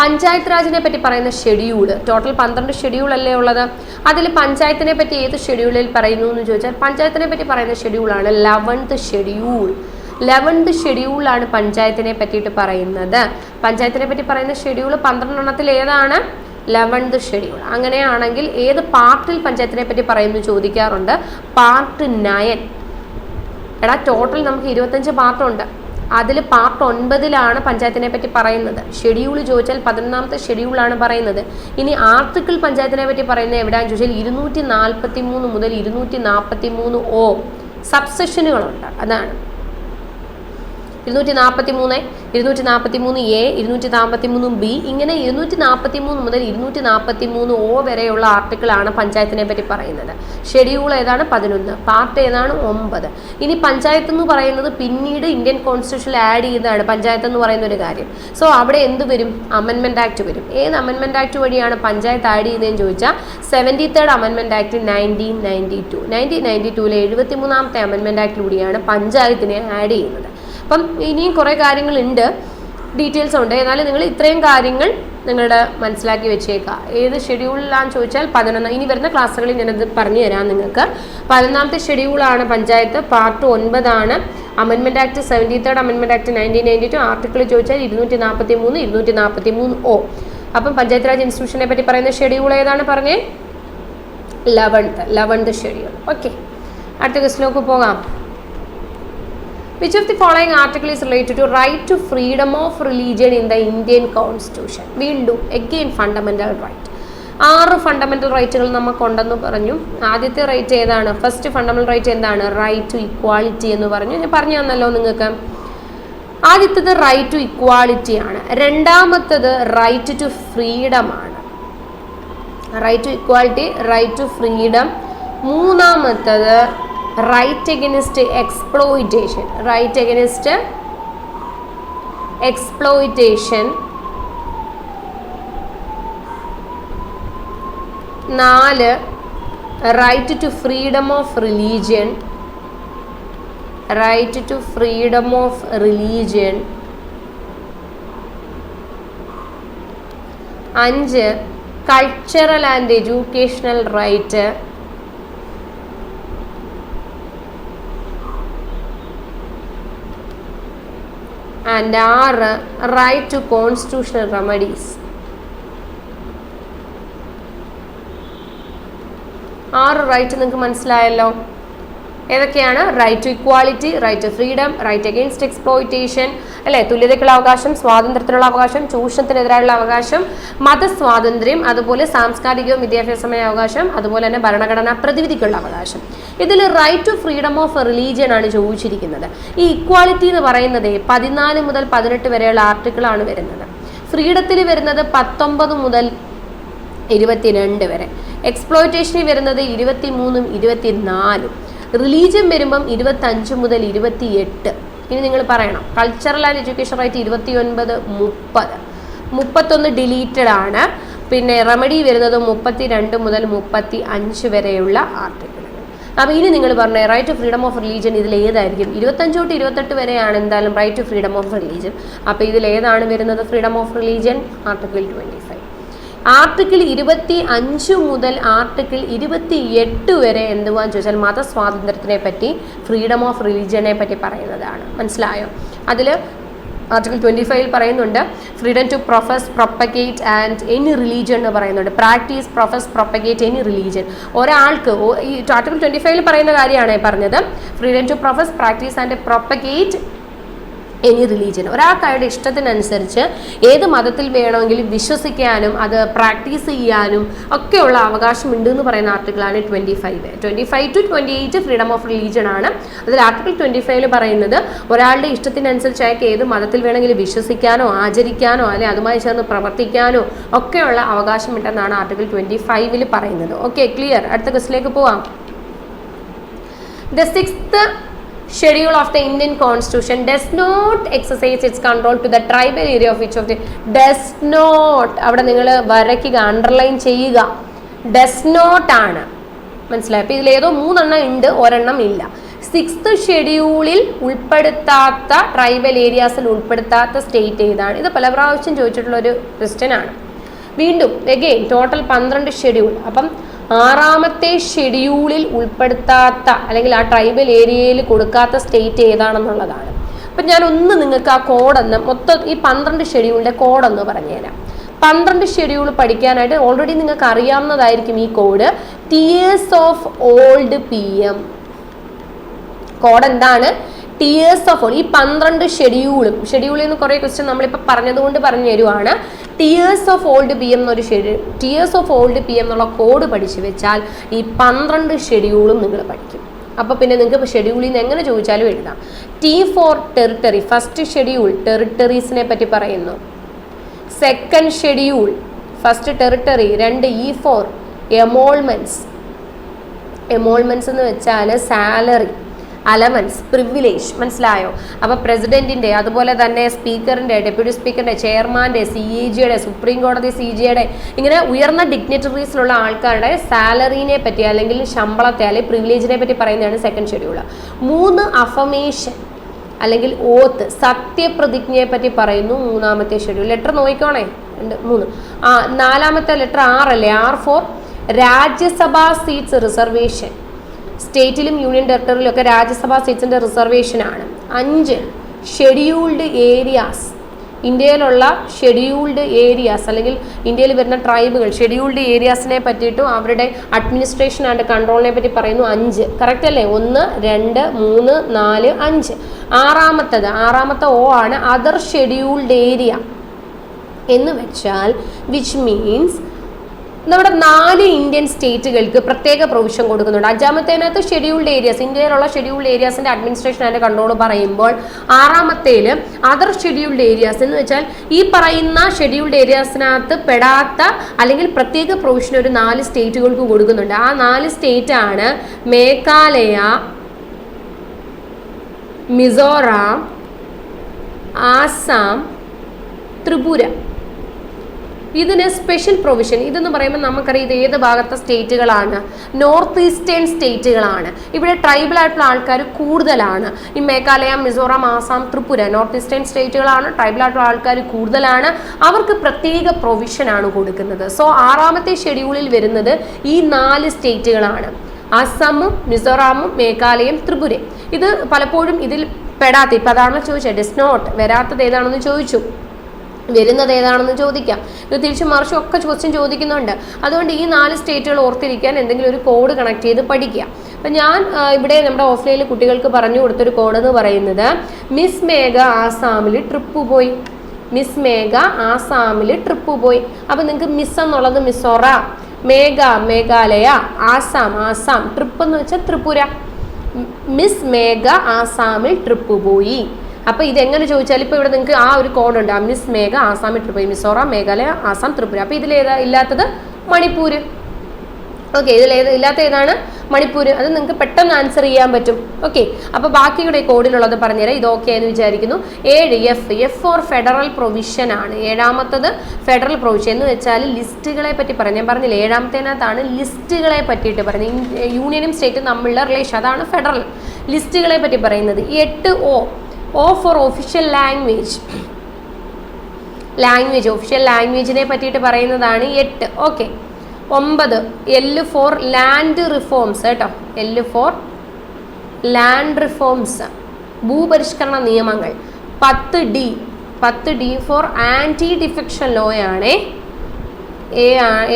Panchayat രാജിനെ പറ്റി പറയുന്ന ഷെഡ്യൂൾ, ടോട്ടൽ 12 ഷെഡ്യൂൾ അല്ലേ ഉള്ളത്. അതിൽ പഞ്ചായത്തിനെ പറ്റി ഏത് ഷെഡ്യൂളിൽ പറയുന്നു എന്ന് ചോദിച്ചാൽ പഞ്ചായത്തിനെ പറ്റി പറയുന്ന ഷെഡ്യൂളാണ് 11th ഷെഡ്യൂൾ. 11th ഷെഡ്യൂളാണ് പഞ്ചായത്തിനെ പറ്റിയിട്ട് പറയുന്നത്. പഞ്ചായത്തിനെ പറ്റി പറയുന്ന ഷെഡ്യൂൾ 12 ഏതാണ്? 11th schedule. അങ്ങനെയാണെങ്കിൽ ഏത് പാർട്ടിൽ പഞ്ചായത്തിനെ പറ്റി പറയുന്നു ചോദിക്കാറുണ്ട്. പാർട്ട് 9. എടാ, ടോട്ടൽ നമുക്ക് 25 പാർട്ടുണ്ട്. അതിൽ പാർട്ട് 9ലാണ് പഞ്ചായത്തിനെ പറ്റി പറയുന്നത്. ഷെഡ്യൂൾ ചോദിച്ചാൽ 11ാമത്തെ ഷെഡ്യൂളാണ് പറയുന്നത്. ഇനി ആർട്ടിക്കിൾ പഞ്ചായത്തിനെ പറ്റി പറയുന്നത് എവിടെയാണെന്ന് ചോദിച്ചാൽ 243 മുതൽ 243O സബ്സെഷനുകളുണ്ട്. അതാണ് 243, 243A, 243B, ഇങ്ങനെ 243 മുതൽ 243O വരെയുള്ള ആർട്ടിക്കിളാണ് പഞ്ചായത്തിനെ പറ്റി പറയുന്നത്. ഷെഡ്യൂൾ ഏതാണ്? 11. പാർട്ട് ഏതാണ്? 9. ഇനി പഞ്ചായത്ത് എന്ന് പറയുന്നത് പിന്നീട് ഇന്ത്യൻ കോൺസ്റ്റിറ്റ്യൂഷനിൽ ആഡ് ചെയ്തതാണ് പഞ്ചായത്ത് എന്ന് പറയുന്ന ഒരു കാര്യം. സോ അവിടെ എന്ത് വരും? അമെൻമെന്റ് ആക്ട് വരും. ഏത് അമെൻമെന്റ് ആക്ട് വഴിയാണ് പഞ്ചായത്ത് ആഡ് ചെയ്തതെന്ന് ചോദിച്ചാൽ 73rd അമെൻമെന്റ് ആക്ട് 1992. 1992-ലെ 73ാമത്തെ അമെൻമെന്റ് ആക്ടിലൂടെയാണ് പഞ്ചായത്തിനെ ആഡ് ചെയ്യുന്നത്. അപ്പം ഇനിയും കുറേ കാര്യങ്ങളുണ്ട്, ഡീറ്റെയിൽസ് ഉണ്ട്. എന്നാലും നിങ്ങൾ ഇത്രയും കാര്യങ്ങൾ നിങ്ങളുടെ മനസ്സിലാക്കി വെച്ചേക്കാം. ഏത് ഷെഡ്യൂളിലാണെന്ന് ചോദിച്ചാൽ 11. ഇനി വരുന്ന ക്ലാസ്സുകളിൽ ഞാനത് പറഞ്ഞു തരാം നിങ്ങൾക്ക്. 11ാമത്തെ ഷെഡ്യൂളാണ് പഞ്ചായത്ത്. പാർട്ട് 9 അമെൻമെന്റ് ആക്ട് 73rd അമെൻമെന്റ് ആക്ട് 1992. ആർട്ടിക്കിൾ ചോദിച്ചാൽ 243, 243O. അപ്പം പഞ്ചായത്ത് രാജ് ഇൻസ്റ്റിറ്റ്യൂഷനെ പറ്റി പറയുന്ന ഷെഡ്യൂൾ ഏതാണ് പറഞ്ഞേ? 11th schedule. ഓക്കെ, അടുത്ത ക്വസ്റ്റിലേക്ക് പോകാം. Which of the following article is related to right to freedom of religion in the Indian Constitution? വീണ്ടും again fundamental right. 6 ഫണ്ടമെന്റൽ റൈറ്റുകൾ നമുക്കുണ്ടെന്ന് പറഞ്ഞു. ആദ്യത്തെ റൈറ്റ് ഏതാണ്? ഫസ്റ്റ് ഫണ്ടമെന്റൽ റൈറ്റ് എന്താണ്? റൈറ്റ് ടു ഇക്വാളിറ്റി എന്ന് പറഞ്ഞു. ഞാൻ പറഞ്ഞു തന്നല്ലോ നിങ്ങൾക്ക്. ആദ്യത്തേത് റൈറ്റ് ടു ഇക്വാളിറ്റി ആണ്. രണ്ടാമത്തേത് റൈറ്റ് ടു ഫ്രീഡം ആണ്. Right to equality, right to freedom. മൂന്നാമത്തേത് right against exploitation. Right against exploitation. 4 right to freedom of religion. Right to freedom of religion. 5 cultural and educational right. 6 right to constitutional remedies. 6 right നിങ്ങൾക്ക് മനസ്സിലായല്ലോ. ഏതൊക്കെയാണ്? Right to equality, right to freedom, right against exploitation, അല്ലെ, തുല്യതയ്ക്കുള്ള അവകാശം, സ്വാതന്ത്ര്യത്തിനുള്ള അവകാശം, ചൂഷണത്തിനെതിരായുള്ള അവകാശം, മതസ്വാതന്ത്ര്യം, അതുപോലെ സാംസ്കാരികവും വിദ്യാഭ്യാസമായ അവകാശം, അതുപോലെ തന്നെ ഭരണഘടനാ പ്രതിവിധിക്കുള്ള അവകാശം. ഇതിൽ right to freedom of religion ആണ് ചോദിച്ചിരിക്കുന്നത്. ഈ ഇക്വാലിറ്റി എന്ന് പറയുന്നത് 14 മുതൽ 18 വരെയുള്ള ആർട്ടിക്കിളാണ് വരുന്നത്. ഫ്രീഡത്തിൽ വരുന്നത് 19 മുതൽ 22 വരെ. എക്സ്പ്ലോയിറ്റേഷനിൽ വരുന്നത് 23ഉം 24ഉം. റിലീജിയൻ വരുമ്പം 25 മുതൽ 28. ഇനി നിങ്ങൾ പറയണം cultural and education right 29, 30. 31 deleted ആണ്. പിന്നെ റെമഡി വരുന്നത് 32 മുതൽ 35 വരെയുള്ള ആർട്ടിക്കിളുകൾ. അപ്പോൾ ഇനി നിങ്ങൾ പറഞ്ഞ right to freedom of religion ഇതിൽ ഏതായിരിക്കും? 25 തൊട്ട് 28 വരെയാണ് എന്തായാലും right to freedom of religion. അപ്പോൾ ഇതിൽ ഏതാണ് വരുന്നത്? Freedom of religion article 25. Article 25 മുതൽ ആർട്ടിക്കിൾ 28 വരെ എന്തുവാന്ന് ചോദിച്ചാൽ മതസ്വാതന്ത്ര്യത്തിനെ പറ്റി, ഫ്രീഡം ഓഫ് റിലീജിയനെ പറ്റി പറയുന്നതാണ്. മനസ്സിലായോ? അതിൽ ആർട്ടിക്കിൾ 25 പറയുന്നുണ്ട് freedom to profess, propagate and any religion എന്ന് പറയുന്നുണ്ട്. Practice, profess, propagate any religion. ഒരാൾക്ക് ഈ ആർട്ടിക്കിൾ 25 പറയുന്ന കാര്യമാണ് പറഞ്ഞത്. Freedom to profess, practice and propagate any religion. ഒരാൾക്ക് അയാളുടെ ഇഷ്ടത്തിനനുസരിച്ച് ഏത് മതത്തിൽ വേണമെങ്കിലും വിശ്വസിക്കാനും അത് പ്രാക്ടീസ് ചെയ്യാനും ഒക്കെയുള്ള അവകാശം ഉണ്ട് എന്ന് പറയുന്ന ആർട്ടിക്കിളാണ് 25. 25 to 28 ഫ്രീഡം ഓഫ് റിലീജിയൻ ആണ്. അതിൽ ആർട്ടിക്കിൾ 25 പറയുന്നത് ഒരാളുടെ ഇഷ്ടത്തിനനുസരിച്ച് അയാൾക്ക് ഏത് മതത്തിൽ വേണമെങ്കിലും വിശ്വസിക്കാനോ ആചരിക്കാനോ അല്ലെങ്കിൽ അതുമായി ചേർന്ന് പ്രവർത്തിക്കാനോ ഒക്കെയുള്ള അവകാശം ഉണ്ടെന്നാണ് ആർട്ടിക്കിൾ 25 പറയുന്നത്. Okay, clear? അടുത്ത ക്വസ്റ്റിലേക്ക് പോവാം. The 6th schedule of the Indian Constitution does not exercise its control to the tribal area of which of the does not. അവിടെ നിങ്ങൾ വരയ്ക്കുക, അണ്ടർലൈൻ ചെയ്യുക. does not ആണ്. മനസ്സിലായി? അപ്പോൾ ഇതിലേതോ 3 എണ്ണം ഉണ്ട്, ഒരെണ്ണം ഇല്ല. 6th ഷെഡ്യൂളിൽ ഉൾപ്പെടുത്താത്ത, ട്രൈബൽ ഏരിയാസിൽ ഉൾപ്പെടുത്താത്ത സ്റ്റേറ്റ് ഏതാണ്? ഇത് പല പ്രാവശ്യം ചോദിച്ചിട്ടുള്ള ഒരു ക്വസ്റ്റ്യൻ ആണ്. വീണ്ടും എഗെയിൻ ടോട്ടൽ 12 ഷെഡ്യൂൾ. അപ്പം 6ാമത്തെ ഷെഡ്യൂളിൽ ഉൾപ്പെടുത്താത്ത അല്ലെങ്കിൽ ആ ട്രൈബൽ ഏരിയയിൽ കൊടുക്കാത്ത സ്റ്റേറ്റ് ഏതാണെന്നുള്ളതാണ്. അപ്പം ഞാനൊന്ന് നിങ്ങൾക്ക് ആ കോഡൊന്ന് മൊത്തം ഈ 12 ഷെഡ്യൂളിൻ്റെ കോഡൊന്ന് പറഞ്ഞുതരാം. 12 ഷെഡ്യൂൾ പഠിക്കാനായിട്ട് ഓൾറെഡി നിങ്ങൾക്ക് അറിയാവുന്നതായിരിക്കും ഈ code. Tears of old PM. Code എന്താണ്? Tears of old. ഈ 12 ഷെഡ്യൂളിൽ നിന്ന് കുറേ ക്വസ്റ്റ്യൻ നമ്മളിപ്പോൾ പറഞ്ഞതുകൊണ്ട് പറഞ്ഞു തരുവാണ്. ടിയേഴ്സ് ഓഫ് ഓൾഡ് PM എന്നൊരു ടിയേഴ്സ് ഓഫ് ഓൾഡ് PM എന്നുള്ള കോഡ് പഠിച്ചു വെച്ചാൽ ഈ 12 ഷെഡ്യൂളും നിങ്ങൾ പഠിക്കും. അപ്പോൾ പിന്നെ നിങ്ങൾക്ക് ഷെഡ്യൂളിൽ നിന്ന് എങ്ങനെ ചോദിച്ചാലും എഴുതാം. T for territory. First schedule ടെറിട്ടറീസിനെ പറ്റി പറയുന്നു. Second schedule first territory. 2 E for emoluments. Emoluments എന്ന് വെച്ചാൽ സാലറി, അലവൻസ്, പ്രിവിലേജ്. മനസ്സിലായോ? അപ്പോൾ പ്രസിഡന്റിൻ്റെ, അതുപോലെ തന്നെ സ്പീക്കറിൻ്റെ, ഡെപ്യൂട്ടി സ്പീക്കറിൻ്റെ, ചെയർമാൻ്റെ, CAGയുടെ, സുപ്രീം കോടതി CJയുടെ, ഇങ്ങനെ ഉയർന്ന ഡിഗ്നിറ്ററീസിലുള്ള ആൾക്കാരുടെ സാലറീനെ പറ്റി അല്ലെങ്കിൽ ശമ്പളത്തെ അല്ലെങ്കിൽ പ്രിവിലേജിനെ പറ്റി പറയുന്നതാണ് സെക്കൻഡ് ഷെഡ്യൂൾ. 3 അഫമേഷൻ അല്ലെങ്കിൽ ഓത്ത്, സത്യപ്രതിജ്ഞയെ പറ്റി പറയുന്നു 3ാമത്തെ ഷെഡ്യൂൾ. ലെറ്റർ നോക്കിക്കോണേ, 2 3 നാലാമത്തെ ലെറ്റർ R അല്ലേ? R ഫോർ രാജ്യസഭാ സീറ്റ്സ് റിസർവേഷൻ. സ്റ്റേറ്റിലും യൂണിയൻ ടെറിട്ടറിയിലും ഒക്കെ രാജ്യസഭാ സീറ്റ്സിന്റെ റിസർവേഷൻ ആണ്. 5 ഷെഡ്യൂൾഡ് ഏരിയാസ്. ഇന്ത്യയിലുള്ള ഷെഡ്യൂൾഡ് ഏരിയാസ് അല്ലെങ്കിൽ ഇന്ത്യയിൽ വരുന്ന ട്രൈബുകൾ ഷെഡ്യൂൾഡ് ഏരിയാസിനെ പറ്റിയിട്ടും അവരുടെ അഡ്മിനിസ്ട്രേഷൻ ആൻഡ് കൺട്രോളിനെ പറ്റി പറയുന്നു. 5 കറക്റ്റ് അല്ലേ? 1 2 3 4 5. ആറാമത്തെ O ആണ് അതർ ഷെഡ്യൂൾഡ് ഏരിയ എന്ന് വെച്ചാൽ വിച്ച് മീൻസ് നമ്മുടെ 4 ഇന്ത്യൻ സ്റ്റേറ്റുകൾക്ക് പ്രത്യേക പ്രൊവിഷൻ കൊടുക്കുന്നുണ്ട്. 5ാമത്തേനകത്ത് ഷെഡ്യൂൾഡ് ഏരിയാസ്, ഇന്ത്യയിലുള്ള ഷെഡ്യൂൾഡ് ഏരിയാസിന്റെ അഡ്മിനിസ്ട്രേഷൻ ആൻഡ് കൺട്രോൾ പറയുമ്പോൾ 6ാമത്തേല് അതർ ഷെഡ്യൂൾഡ് ഏരിയാസ് എന്ന് വെച്ചാൽ ഈ പറയുന്ന ഷെഡ്യൂൾഡ് ഏരിയാസിനകത്ത് പെടാത്ത അല്ലെങ്കിൽ പ്രത്യേക പ്രൊവിഷൻ ഒരു 4 സ്റ്റേറ്റുകൾക്ക് കൊടുക്കുന്നുണ്ട്. ആ 4 സ്റ്റേറ്റ് ആണ് മേഘാലയ, മിസോറാം, ആസാം, ത്രിപുര. ഇതിന് സ്പെഷ്യൽ പ്രൊവിഷൻ. ഇതെന്ന് പറയുമ്പോൾ നമുക്കറിയാം ഇത് ഏത് ഭാഗത്തെ സ്റ്റേറ്റുകളാണ്? North eastern സ്റ്റേറ്റുകളാണ്. ഇവിടെ ട്രൈബൽ ആയിട്ടുള്ള ആൾക്കാർ കൂടുതലാണ്. ഈ മേഘാലയ, മിസോറാം, ആസാം, ത്രിപുര നോർത്ത് ഈസ്റ്റേൺ സ്റ്റേറ്റുകളാണ്. ട്രൈബൽ ആയിട്ടുള്ള ആൾക്കാർ കൂടുതലാണ്. അവർക്ക് പ്രത്യേക പ്രൊവിഷൻ ആണ് കൊടുക്കുന്നത്. സോ 6ാമത്തെ ഷെഡ്യൂളിൽ വരുന്നത് ഈ 4 സ്റ്റേറ്റുകളാണ്: ആസാമും, മിസോറാമും, മേഘാലയയും, ത്രിപുരയും. ഇത് പലപ്പോഴും ഇതിൽ പെടാത്ത, ഇപ്പം അതാണ് ചോദിച്ചത്, ഡസ് നോട്ട് വരാത്തത് ഏതാണെന്ന് ചോദിച്ചു, വരുന്നത് ഏതാണെന്ന് ചോദിക്കാം. ഇത് തിരിച്ചും മറിച്ചും ഒക്കെ ക്വസ്റ്റ്യൻ ചോദിക്കുന്നുണ്ട്. അതുകൊണ്ട് ഈ 4 സ്റ്റേറ്റുകൾ ഓർത്തിരിക്കാൻ എന്തെങ്കിലും ഒരു കോഡ് കണക്ട് ചെയ്ത് പഠിക്കുക. അപ്പം ഞാൻ ഇവിടെ നമ്മുടെ ഓഫ്ലൈനിൽ കുട്ടികൾക്ക് പറഞ്ഞു കൊടുത്തൊരു കോഡ് എന്ന് പറയുന്നത് മിസ് മേഘ ആസാമിൽ ട്രിപ്പ് പോയി. മിസ് മേഘ ആസാമിൽ ട്രിപ്പ് പോയി. അപ്പം നിങ്ങൾക്ക് മിസ് എന്നുള്ളത് മിസോറാം, മേഘ മേഘാലയ, ആസാം, ട്രിപ്പ് എന്ന് വെച്ചാൽ ത്രിപുര. മിസ് മേഘ ആസാമിൽ ട്രിപ്പ് പോയി. അപ്പോൾ ഇതെങ്ങനെ ചോദിച്ചാൽ ഇപ്പോൾ ഇവിടെ നിങ്ങൾക്ക് ആ ഒരു കോഡ് ഉണ്ട്, മിസ് മേഘ ആസാമിൽ ട്രിപ്പ് പോയി, മിസോറാം, മേഘാലയ, ആസാം, ത്രിപുര. അപ്പോൾ ഇതിലേതാ ഇല്ലാത്തത്? മണിപ്പൂർ. ഓക്കെ, ഇല്ലാത്ത ഏതാണ്? മണിപ്പൂർ. അത് നിങ്ങൾക്ക് പെട്ടെന്ന് ആൻസർ ചെയ്യാൻ പറ്റും. ഓക്കെ, അപ്പോൾ ബാക്കിയുടെ കോഡിലുള്ളത് പറഞ്ഞുതരാം. ഇത് ഓക്കെ എന്ന് വിചാരിക്കുന്നു. 7 എഫ് ഫോർ ഫെഡറൽ പ്രൊവിഷൻ ആണ്. 7ാമത്തത് ഫെഡറൽ പ്രൊവിഷൻ എന്ന് വെച്ചാൽ ലിസ്റ്റുകളെ പറ്റി പറഞ്ഞു. ഞാൻ പറഞ്ഞില്ല 7ാമത്തേനകത്താണ് ലിസ്റ്റുകളെ പറ്റിയിട്ട് പറയുന്നത്. യൂണിയനും സ്റ്റേറ്റും തമ്മിലുള്ള റിലേഷൻ, അതാണ് ഫെഡറൽ. ലിസ്റ്റുകളെ പറ്റി പറയുന്നത്. 8 O for official language official ലാംഗ്വേജിനെ പറ്റിയിട്ട് പറയുന്നതാണ് 8. Okay. 9 L for land reforms കേട്ടോ. L ഫോർ ലാൻഡ് റിഫോംസ്, ഭൂപരിഷ്കരണ നിയമങ്ങൾ. 10 D for anti defection law ആണ്.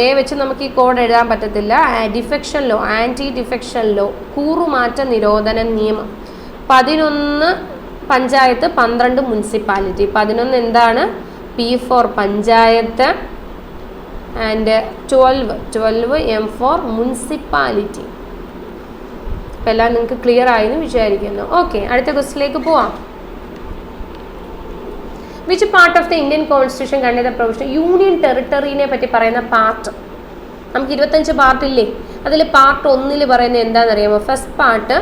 എ വെച്ച് നമുക്ക് ഈ കോഡ് എഴുതാൻ പറ്റത്തില്ല. Defection law, anti defection law, കൂറുമാറ്റ നിരോധന നിയമം. 11 പഞ്ചായത്ത്, 12 മുനിസിപ്പാലിറ്റി. 11 എന്താണ്? P for panchayat and 12 M for municipality. അപ്പം എല്ലാം നിങ്ങൾക്ക് ക്ലിയർ ആയെന്ന് വിചാരിക്കുന്നു. ഓക്കെ, അടുത്ത ക്വസ്റ്റിലേക്ക് പോവാം. Which part of the Indian constitution കണ്ടത് പ്രൊവിഷൻ? യൂണിയൻ ടെറിട്ടറിനെ പറ്റി പറയുന്ന പാർട്ട്. നമുക്ക് 25 പാർട്ടില്ലേ? അതിൽ പാർട്ട് 1 പറയുന്നത് എന്താണെന്നറിയാമോ? First part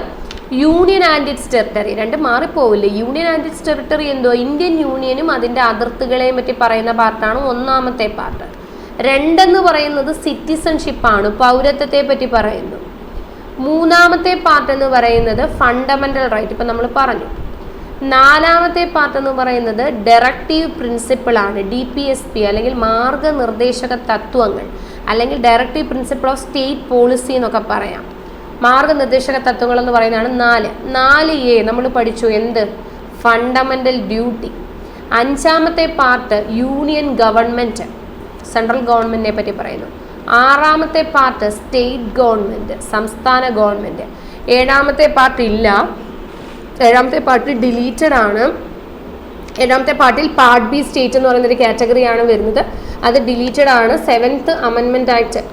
union and its territory. 2 മാറിപ്പോവില്ലേ? യൂണിയൻ ആൻഡ് ഇറ്റ്സ് ടെറിട്ടറി എന്തോ ഇന്ത്യൻ യൂണിയനും അതിൻ്റെ അതിർത്തികളെയും പറ്റി പറയുന്ന പാർട്ടാണ് 1ാമത്തെ പാർട്ട്. 2 എന്ന് പറയുന്നത് സിറ്റിസൺഷിപ്പാണ്, പൗരത്വത്തെ പറ്റി പറയുന്നു. 3ാമത്തെ പാർട്ട് എന്ന് പറയുന്നത് ഫണ്ടമെന്റൽ റൈറ്റ്, ഇപ്പം നമ്മൾ പറഞ്ഞു. 4ാമത്തെ പാർട്ട് എന്ന് പറയുന്നത് ഡയറക്റ്റീവ് പ്രിൻസിപ്പിൾ ആണ്, DPSP അല്ലെങ്കിൽ മാർഗനിർദ്ദേശക തത്വങ്ങൾ, അല്ലെങ്കിൽ directive principle of state policy എന്നൊക്കെ പറയാം. മാർഗനിർദ്ദേശക തത്വങ്ങൾ എന്ന് പറയുന്നതാണ് 4A. നമ്മൾ പഠിച്ചു എന്ത്? Fundamental duty. 5ാമത്തെ പാർട്ട് യൂണിയൻ ഗവൺമെന്റ്, സെൻട്രൽ ഗവൺമെന്റിനെ പറ്റി പറയുന്നു. 6ാമത്തെ പാർട്ട് സ്റ്റേറ്റ് ഗവൺമെന്റ്, സംസ്ഥാന ഗവൺമെന്റ്. 7ാമത്തെ പാർട്ട് ഇല്ല, 7ാമത്തെ പാർട്ട് ഡിലീറ്റഡ് ആണ്. 7ാമത്തെ പാർട്ടിൽ പാർട്ട് ബി സ്റ്റേറ്റ് എന്ന് പറയുന്നൊരു കാറ്റഗറിയാണ് വരുന്നത്, അത് ഡിലീറ്റഡ് ആണ്. 7th അമെൻമെന്റ് ആക്ട്,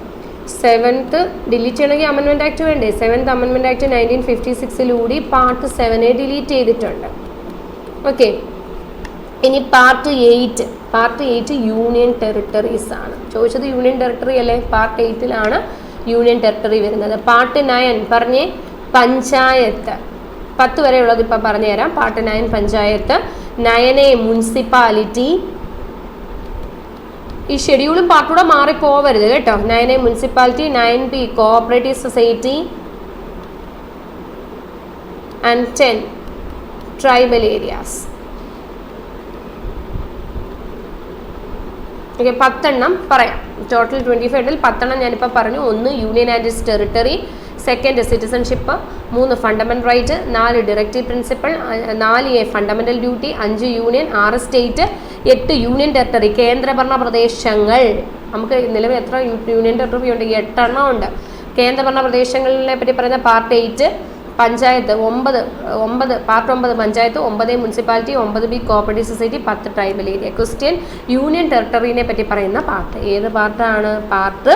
7th ഡിലീറ്റ് ചെയ്യണമെങ്കിൽ അമെൻമെന്റ് ആക്ട് വേണ്ടേ? 7th അമെൻമെന്റ് ആക്ട് 1956 പാർട്ട് 7 ഡിലീറ്റ് ചെയ്തിട്ടുണ്ട്. ഓക്കെ, ഇനി പാർട്ട് 8 യൂണിയൻ ടെറിട്ടറീസ് ആണ്. ചോദിച്ചത് യൂണിയൻ ടെറിട്ടറി അല്ലേ? പാർട്ട് 8 യൂണിയൻ ടെറിട്ടറി വരുന്നത്. പാർട്ട് 9 പറഞ്ഞേ പഞ്ചായത്ത്. 10 വരെയുള്ളത് ഇപ്പം പറഞ്ഞുതരാം. പാർട്ട് 9 പഞ്ചായത്ത്. 9A municipality. ഈ ഷെഡ്യൂളും പാർട്ടൂടെ മാറിപ്പോവരുത് കേട്ടോ. 9A municipality, 9B cooperative society and 10 tribal areas. Okay, 10 എണ്ണം പറയാം. ടോട്ടൽ 25 10 ഞാനിപ്പോൾ പറഞ്ഞു. 1 union and its territory, 2 citizenship, 3 fundamental right, 4 directive principle, 4 fundamental duty, 5 union, 6 state, 8 union territory കേന്ദ്രഭരണ പ്രദേശങ്ങൾ. നമുക്ക് നിലവിൽ എത്ര യൂണിയൻ ടെറിട്ടറി ഉണ്ട്? 8 എണ്ണം ഉണ്ട്. കേന്ദ്രഭരണ പ്രദേശങ്ങളെ പറ്റി പറയുന്ന part 8, panchayat 9 part 9 panchayat, 9 municipality, 9B cooperative society, 10 tribal area. Question union ടെറിട്ടറിനെ പറ്റി പറയുന്ന പാർട്ട് ഏത് പാർട്ടാണ്? പാർട്ട്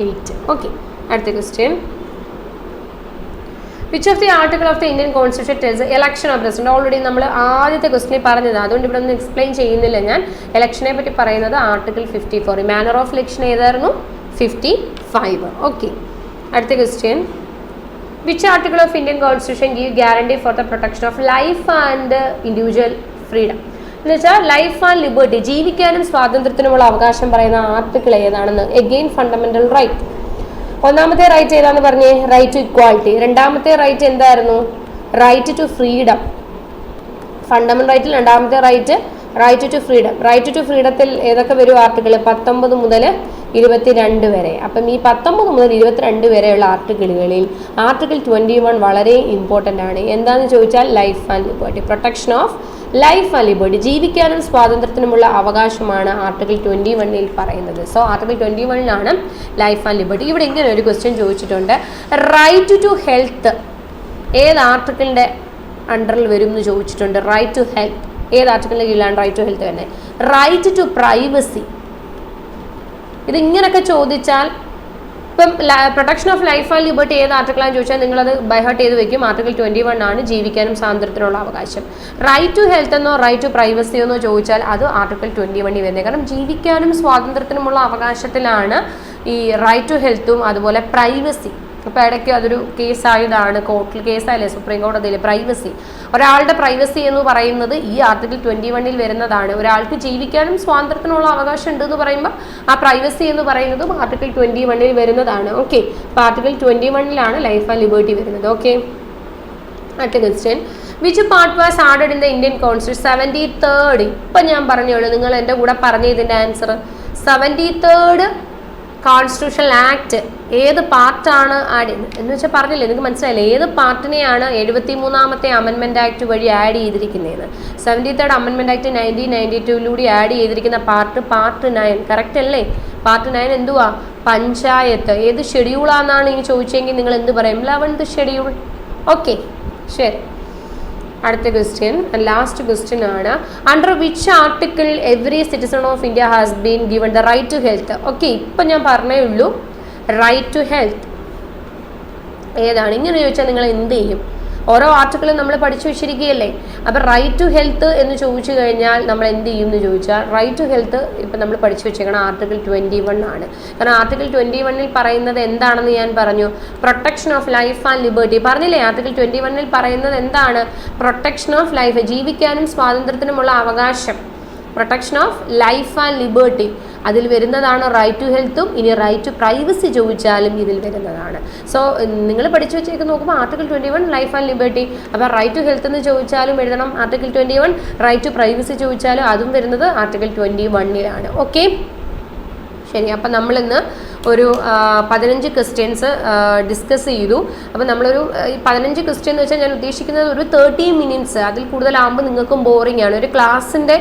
8. ഓക്കെ, അടുത്ത question. Which of the article of the Indian constitution tells election of president? Already നമ്മൾ ആദ്യത്തെ ക്വസ്റ്റിനെ പറഞ്ഞത്, അതുകൊണ്ട് ഇവിടെ ഒന്നും എക്സ്പ്ലെയിൻ ചെയ്യുന്നില്ല ഞാൻ. ഇലക്ഷനെ പറ്റി പറയുന്നത് ആർട്ടിക്കിൾ 54. മാനർ ഓഫ് ഇലക്ഷൻ ഏതായിരുന്നു? 55. ഓക്കെ, അടുത്ത question. Which article of Indian constitution give guarantee for the protection of life and individual freedom? എന്ന് വെച്ചാൽ ലൈഫ് ആൻഡ് ലിബർട്ടി, ജീവിക്കാനും സ്വാതന്ത്ര്യത്തിനുമുള്ള അവകാശം പറയുന്ന ആർട്ടിക്കിൾ ഏതാണെന്ന്? Again fundamental right. ഒന്നാമത്തെ റൈറ്റ് ഏതാന്ന് പറഞ്ഞേ? Right to equality. രണ്ടാമത്തെ റൈറ്റ് എന്തായിരുന്നു? Right to freedom. ഫണ്ടമെന്റൽ റൈറ്റിൽ രണ്ടാമത്തെ right to freedom. Right to ഫ്രീഡത്തിൽ ഏതൊക്കെ വരും ആർട്ടിക്കിൾ? 19 മുതൽ 22 വരെ. അപ്പം ഈ 19 മുതൽ 22 വരെയുള്ള ആർട്ടിക്കിളുകളിൽ ആർട്ടിക്കിൾ 21 വളരെ ഇമ്പോർട്ടൻ്റ് ആണ്. എന്താണെന്ന് ചോദിച്ചാൽ life and liberty, protection of life and liberty, ജീവിക്കാനും സ്വാതന്ത്ര്യത്തിനുമുള്ള അവകാശമാണ് ആർട്ടിക്കിൾ 21 പറയുന്നത്. So article 21 life and liberty. ഇവിടെ ഇങ്ങനെ ഒരു ക്വസ്റ്റ്യൻ ചോദിച്ചിട്ടുണ്ട്. റൈറ്റ് ടു ഹെൽത്ത് ഏത് ആർട്ടിക്കിളിൻ്റെ അണ്ടറിൽ വരും എന്ന് ചോദിച്ചിട്ടുണ്ട്. റൈറ്റ് ടു ഹെൽത്ത് ഏത് ആർട്ടിക്കിളിൻ്റെ കീഴിലാണ് റൈറ്റ് ടു ഹെൽത്ത് തന്നെ? Right to privacy. ഇതിങ്ങനെയൊക്കെ ചോദിച്ചാൽ ഇപ്പം protection of life and liberty ഏത് ആർട്ടിക്കിളാണെന്ന് ചോദിച്ചാൽ നിങ്ങളത് ബൈഹാർട്ട് ചെയ്ത് വെക്കും. ആർട്ടിക്കിൾ 21 ആണ് ജീവിക്കാനും സ്വാതന്ത്ര്യത്തിനുള്ള അവകാശം. റൈറ്റ് ടു ഹെൽത്ത് എന്നോ റൈറ്റ് ടു പ്രൈവസി എന്നോ ചോദിച്ചാൽ അത് ആർട്ടിക്കിൾ 21 വരുന്നത്. കാരണം ജീവിക്കാനും സ്വാതന്ത്ര്യത്തിനുമുള്ള അവകാശത്തിലാണ് ഈ റൈറ്റ് ടു ഹെൽത്തും അതുപോലെ പ്രൈവസി. അപ്പോൾ ഇടയ്ക്ക് അതൊരു കേസായതാണ്, കോർട്ടിൽ കേസായല്ലേ, സുപ്രീം കോടതിയിൽ. പ്രൈവസി, ഒരാളുടെ പ്രൈവസി എന്ന് പറയുന്നത് ഈ ആർട്ടിക്കിൾ 21 വരുന്നതാണ്. ഒരാൾക്ക് ജീവിക്കാനും സ്വാതന്ത്ര്യത്തിനുള്ള അവകാശം ഉണ്ട് എന്ന് പറയുമ്പോൾ ആ പ്രൈവസി എന്ന് പറയുന്നതും ആർട്ടിക്കിൾ 21 വരുന്നതാണ്. ഓക്കെ, അപ്പോൾ ആർട്ടിക്കിൾ 21 ലൈഫ് ആൻഡ് ലിബർട്ടി വരുന്നത്. ഓക്കെ, അടുത്ത question. Which part was added in the Indian constitution? 73rd. ഇപ്പം ഞാൻ പറഞ്ഞോളൂ, നിങ്ങൾ എൻ്റെ കൂടെ പറഞ്ഞ ഇതിൻ്റെ ആൻസർ 73rd കോൺസ്റ്റിറ്റ്യൂഷണൽ ആക്ട് ഏത് പാർട്ടാണ് ആഡ് ചെയ്യുന്നത് എന്ന് വെച്ചാൽ പറഞ്ഞില്ലേ, നിങ്ങൾക്ക് മനസ്സിലായില്ലേ ഏത് പാർട്ടിനെയാണ് 73ാമത്തെ അമെൻമെൻറ്റ് ആക്ട് വഴി ആഡ് ചെയ്തിരിക്കുന്നതെന്ന്? 73rd അമെൻമെൻറ്റ് ആക്ട് 1992 ആഡ് ചെയ്തിരിക്കുന്ന പാർട്ട് 9. കറക്റ്റ് അല്ലേ? പാർട്ട് 9 എന്തുവാ? പഞ്ചായത്ത്. ഏത് ഷെഡ്യൂളാണെന്നാണ് ഇനി ചോദിച്ചെങ്കിൽ നിങ്ങൾ എന്ത് പറയും? 11th schedule. ഓക്കെ, ശരി. അടുത്ത ക്വസ്റ്റ്യൻ, ലാസ്റ്റ് ക്വസ്റ്റ്യൻ ആണ്. Under which article every citizen of India has been given the right to health? Okay, ഇപ്പം ഞാൻ പറഞ്ഞേ ഉള്ളൂ റൈറ്റ് ടു ഹെൽത്ത് ഏതാണ്. ഇങ്ങനെ ചോദിച്ചാൽ നിങ്ങൾ എന്ത് ചെയ്യും? ഓരോ ആർട്ടിക്കിളും നമ്മൾ പഠിച്ചു വെച്ചിരിക്കുകയല്ലേ. അപ്പോൾ റൈറ്റ് ടു ഹെൽത്ത് എന്ന് ചോദിച്ചു കഴിഞ്ഞാൽ നമ്മൾ എന്ത് ചെയ്യും എന്ന് ചോദിച്ചാൽ റൈറ്റ് ടു ഹെൽത്ത് ഇപ്പം നമ്മൾ പഠിച്ചു വെച്ചേക്കണം ആർട്ടിക്കിൾ 21 ആണ്. കാരണം ആർട്ടിക്കിൾ 21 പറയുന്നത് എന്താണെന്ന് ഞാൻ പറഞ്ഞു, protection of life and liberty. പറഞ്ഞില്ലേ ആർട്ടിക്കിൾ 21 പറയുന്നത് എന്താണ്? പ്രൊട്ടക്ഷൻ ഓഫ് ലൈഫ്, ജീവിക്കാനും സ്വാതന്ത്ര്യത്തിനുമുള്ള അവകാശം, protection of life and liberty. അതിൽ വരുന്നതാണ് റൈറ്റ് ടു ഹെൽത്തും. ഇനി റൈറ്റ് ടു പ്രൈവസി ചോദിച്ചാലും ഇതിൽ വരുന്നതാണ്. സോ നിങ്ങൾ പഠിച്ചു വെച്ചേക്ക് നോക്കുമ്പോൾ ആർട്ടിക്കിൾ 21 ലൈഫ് ആൻഡ് ലിബർട്ടി. അപ്പോൾ റൈറ്റ് ടു ഹെൽത്ത് എന്ന് ചോദിച്ചാലും എഴുതണം ആർട്ടിക്കിൾ 21. റൈറ്റ് ടു പ്രൈവസി ചോദിച്ചാലും അതും വരുന്നത് ആർട്ടിക്കിൾ 21 ഓക്കെ, ശരി. അപ്പം നമ്മളിന്ന് ഒരു 15 ക്വസ്റ്റ്യൻസ് ഡിസ്കസ് ചെയ്തു. അപ്പോൾ നമ്മളൊരു 15 ക്വസ്റ്റ്യൻ എന്ന് വെച്ചാൽ ഞാൻ ഉദ്ദേശിക്കുന്നത് ഒരു 30 മിനിറ്റ്സ്, അതിൽ കൂടുതലാകുമ്പോൾ നിങ്ങൾക്കും ബോറിംഗ് ആണ്. ഒരു ക്ലാസ്സിൻ്റെ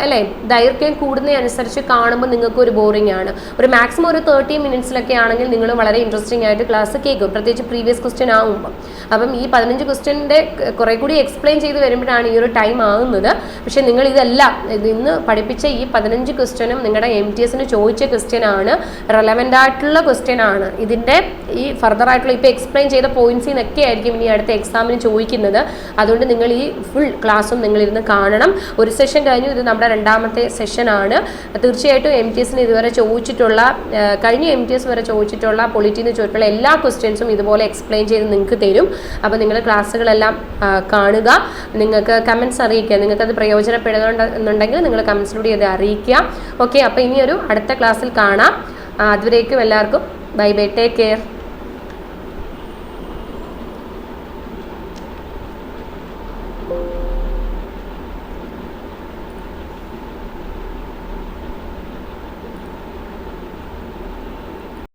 അല്ലേ ദൈർഘ്യം കൂടുന്നതനുസരിച്ച് കാണുമ്പോൾ നിങ്ങൾക്ക് ഒരു ബോറിംഗ് ആണ്. ഒരു മാക്സിമം ഒരു 30 മിനിറ്റ്സിലൊക്കെ ആണെങ്കിൽ നിങ്ങൾ വളരെ ഇൻട്രസ്റ്റിംഗ് ആയിട്ട് ക്ലാസ് കേൾക്കും, പ്രത്യേകിച്ച് പ്രീവിയസ് ക്വസ്റ്റ്യൻ ആകുമ്പോൾ. അപ്പം ഈ 15 ക്വസ്റ്റ്യൻ്റെ കുറേ കൂടി എക്സ്പ്ലെയിൻ ചെയ്ത് വരുമ്പോഴാണ് ഈ ഒരു ടൈം ആകുന്നത്. പക്ഷേ നിങ്ങൾ ഇതെല്ലാം ഇന്ന് പഠിപ്പിച്ച ഈ 15 ക്വസ്റ്റ്യനും നിങ്ങളുടെ MTS ചോദിച്ച ക്വസ്റ്റ്യൻ ആണ്, റെലവൻ്റ് ആയിട്ടുള്ള ക്വസ്റ്റ്യൻ ആണ്. ഇതിൻ്റെ ഈ ഫർദർ ആയിട്ടുള്ള ഇപ്പോൾ എക്സ്പ്ലെയിൻ ചെയ്ത പോയിന്റ്സിൽ നിന്നൊക്കെ ആയിരിക്കും ഇനി അടുത്ത എക്സാമിന് ചോദിക്കുന്നത്. അതുകൊണ്ട് നിങ്ങൾ ഈ ഫുൾ ക്ലാസ്സും നിങ്ങളിരുന്ന് കാണണം. ഒരു സെഷൻ കഴിഞ്ഞു, ഇത് നമ്മുടെ 2ാമത്തെ സെഷനാണ്. തീർച്ചയായിട്ടും MTS ഇതുവരെ ചോദിച്ചിട്ടുള്ള കഴിഞ്ഞ MTS വരെ ചോദിച്ചിട്ടുള്ള പൊളിറ്റിയിൽ നിന്ന് ചോദിച്ചിട്ടുള്ള എല്ലാ ക്വസ്റ്റ്യൻസും ഇതുപോലെ എക്സ്പ്ലെയിൻ ചെയ്ത് നിങ്ങൾക്ക് തരും. അപ്പോൾ നിങ്ങൾ ക്ലാസ്സുകളെല്ലാം കാണുക, നിങ്ങൾക്ക് കമൻറ്റ്സ് അറിയിക്കുക. നിങ്ങൾക്കത് പ്രയോജനപ്പെടുന്നുണ്ടെങ്കിൽ നിങ്ങൾ കമൻസിലൂടെ അത് അറിയിക്കുക. ഓക്കെ, അപ്പോൾ ഇനിയൊരു അടുത്ത ക്ലാസ്സിൽ കാണാം. അതുവരേക്കും എല്ലാവർക്കും ബൈ ബൈ, ടേക്ക് കെയർ.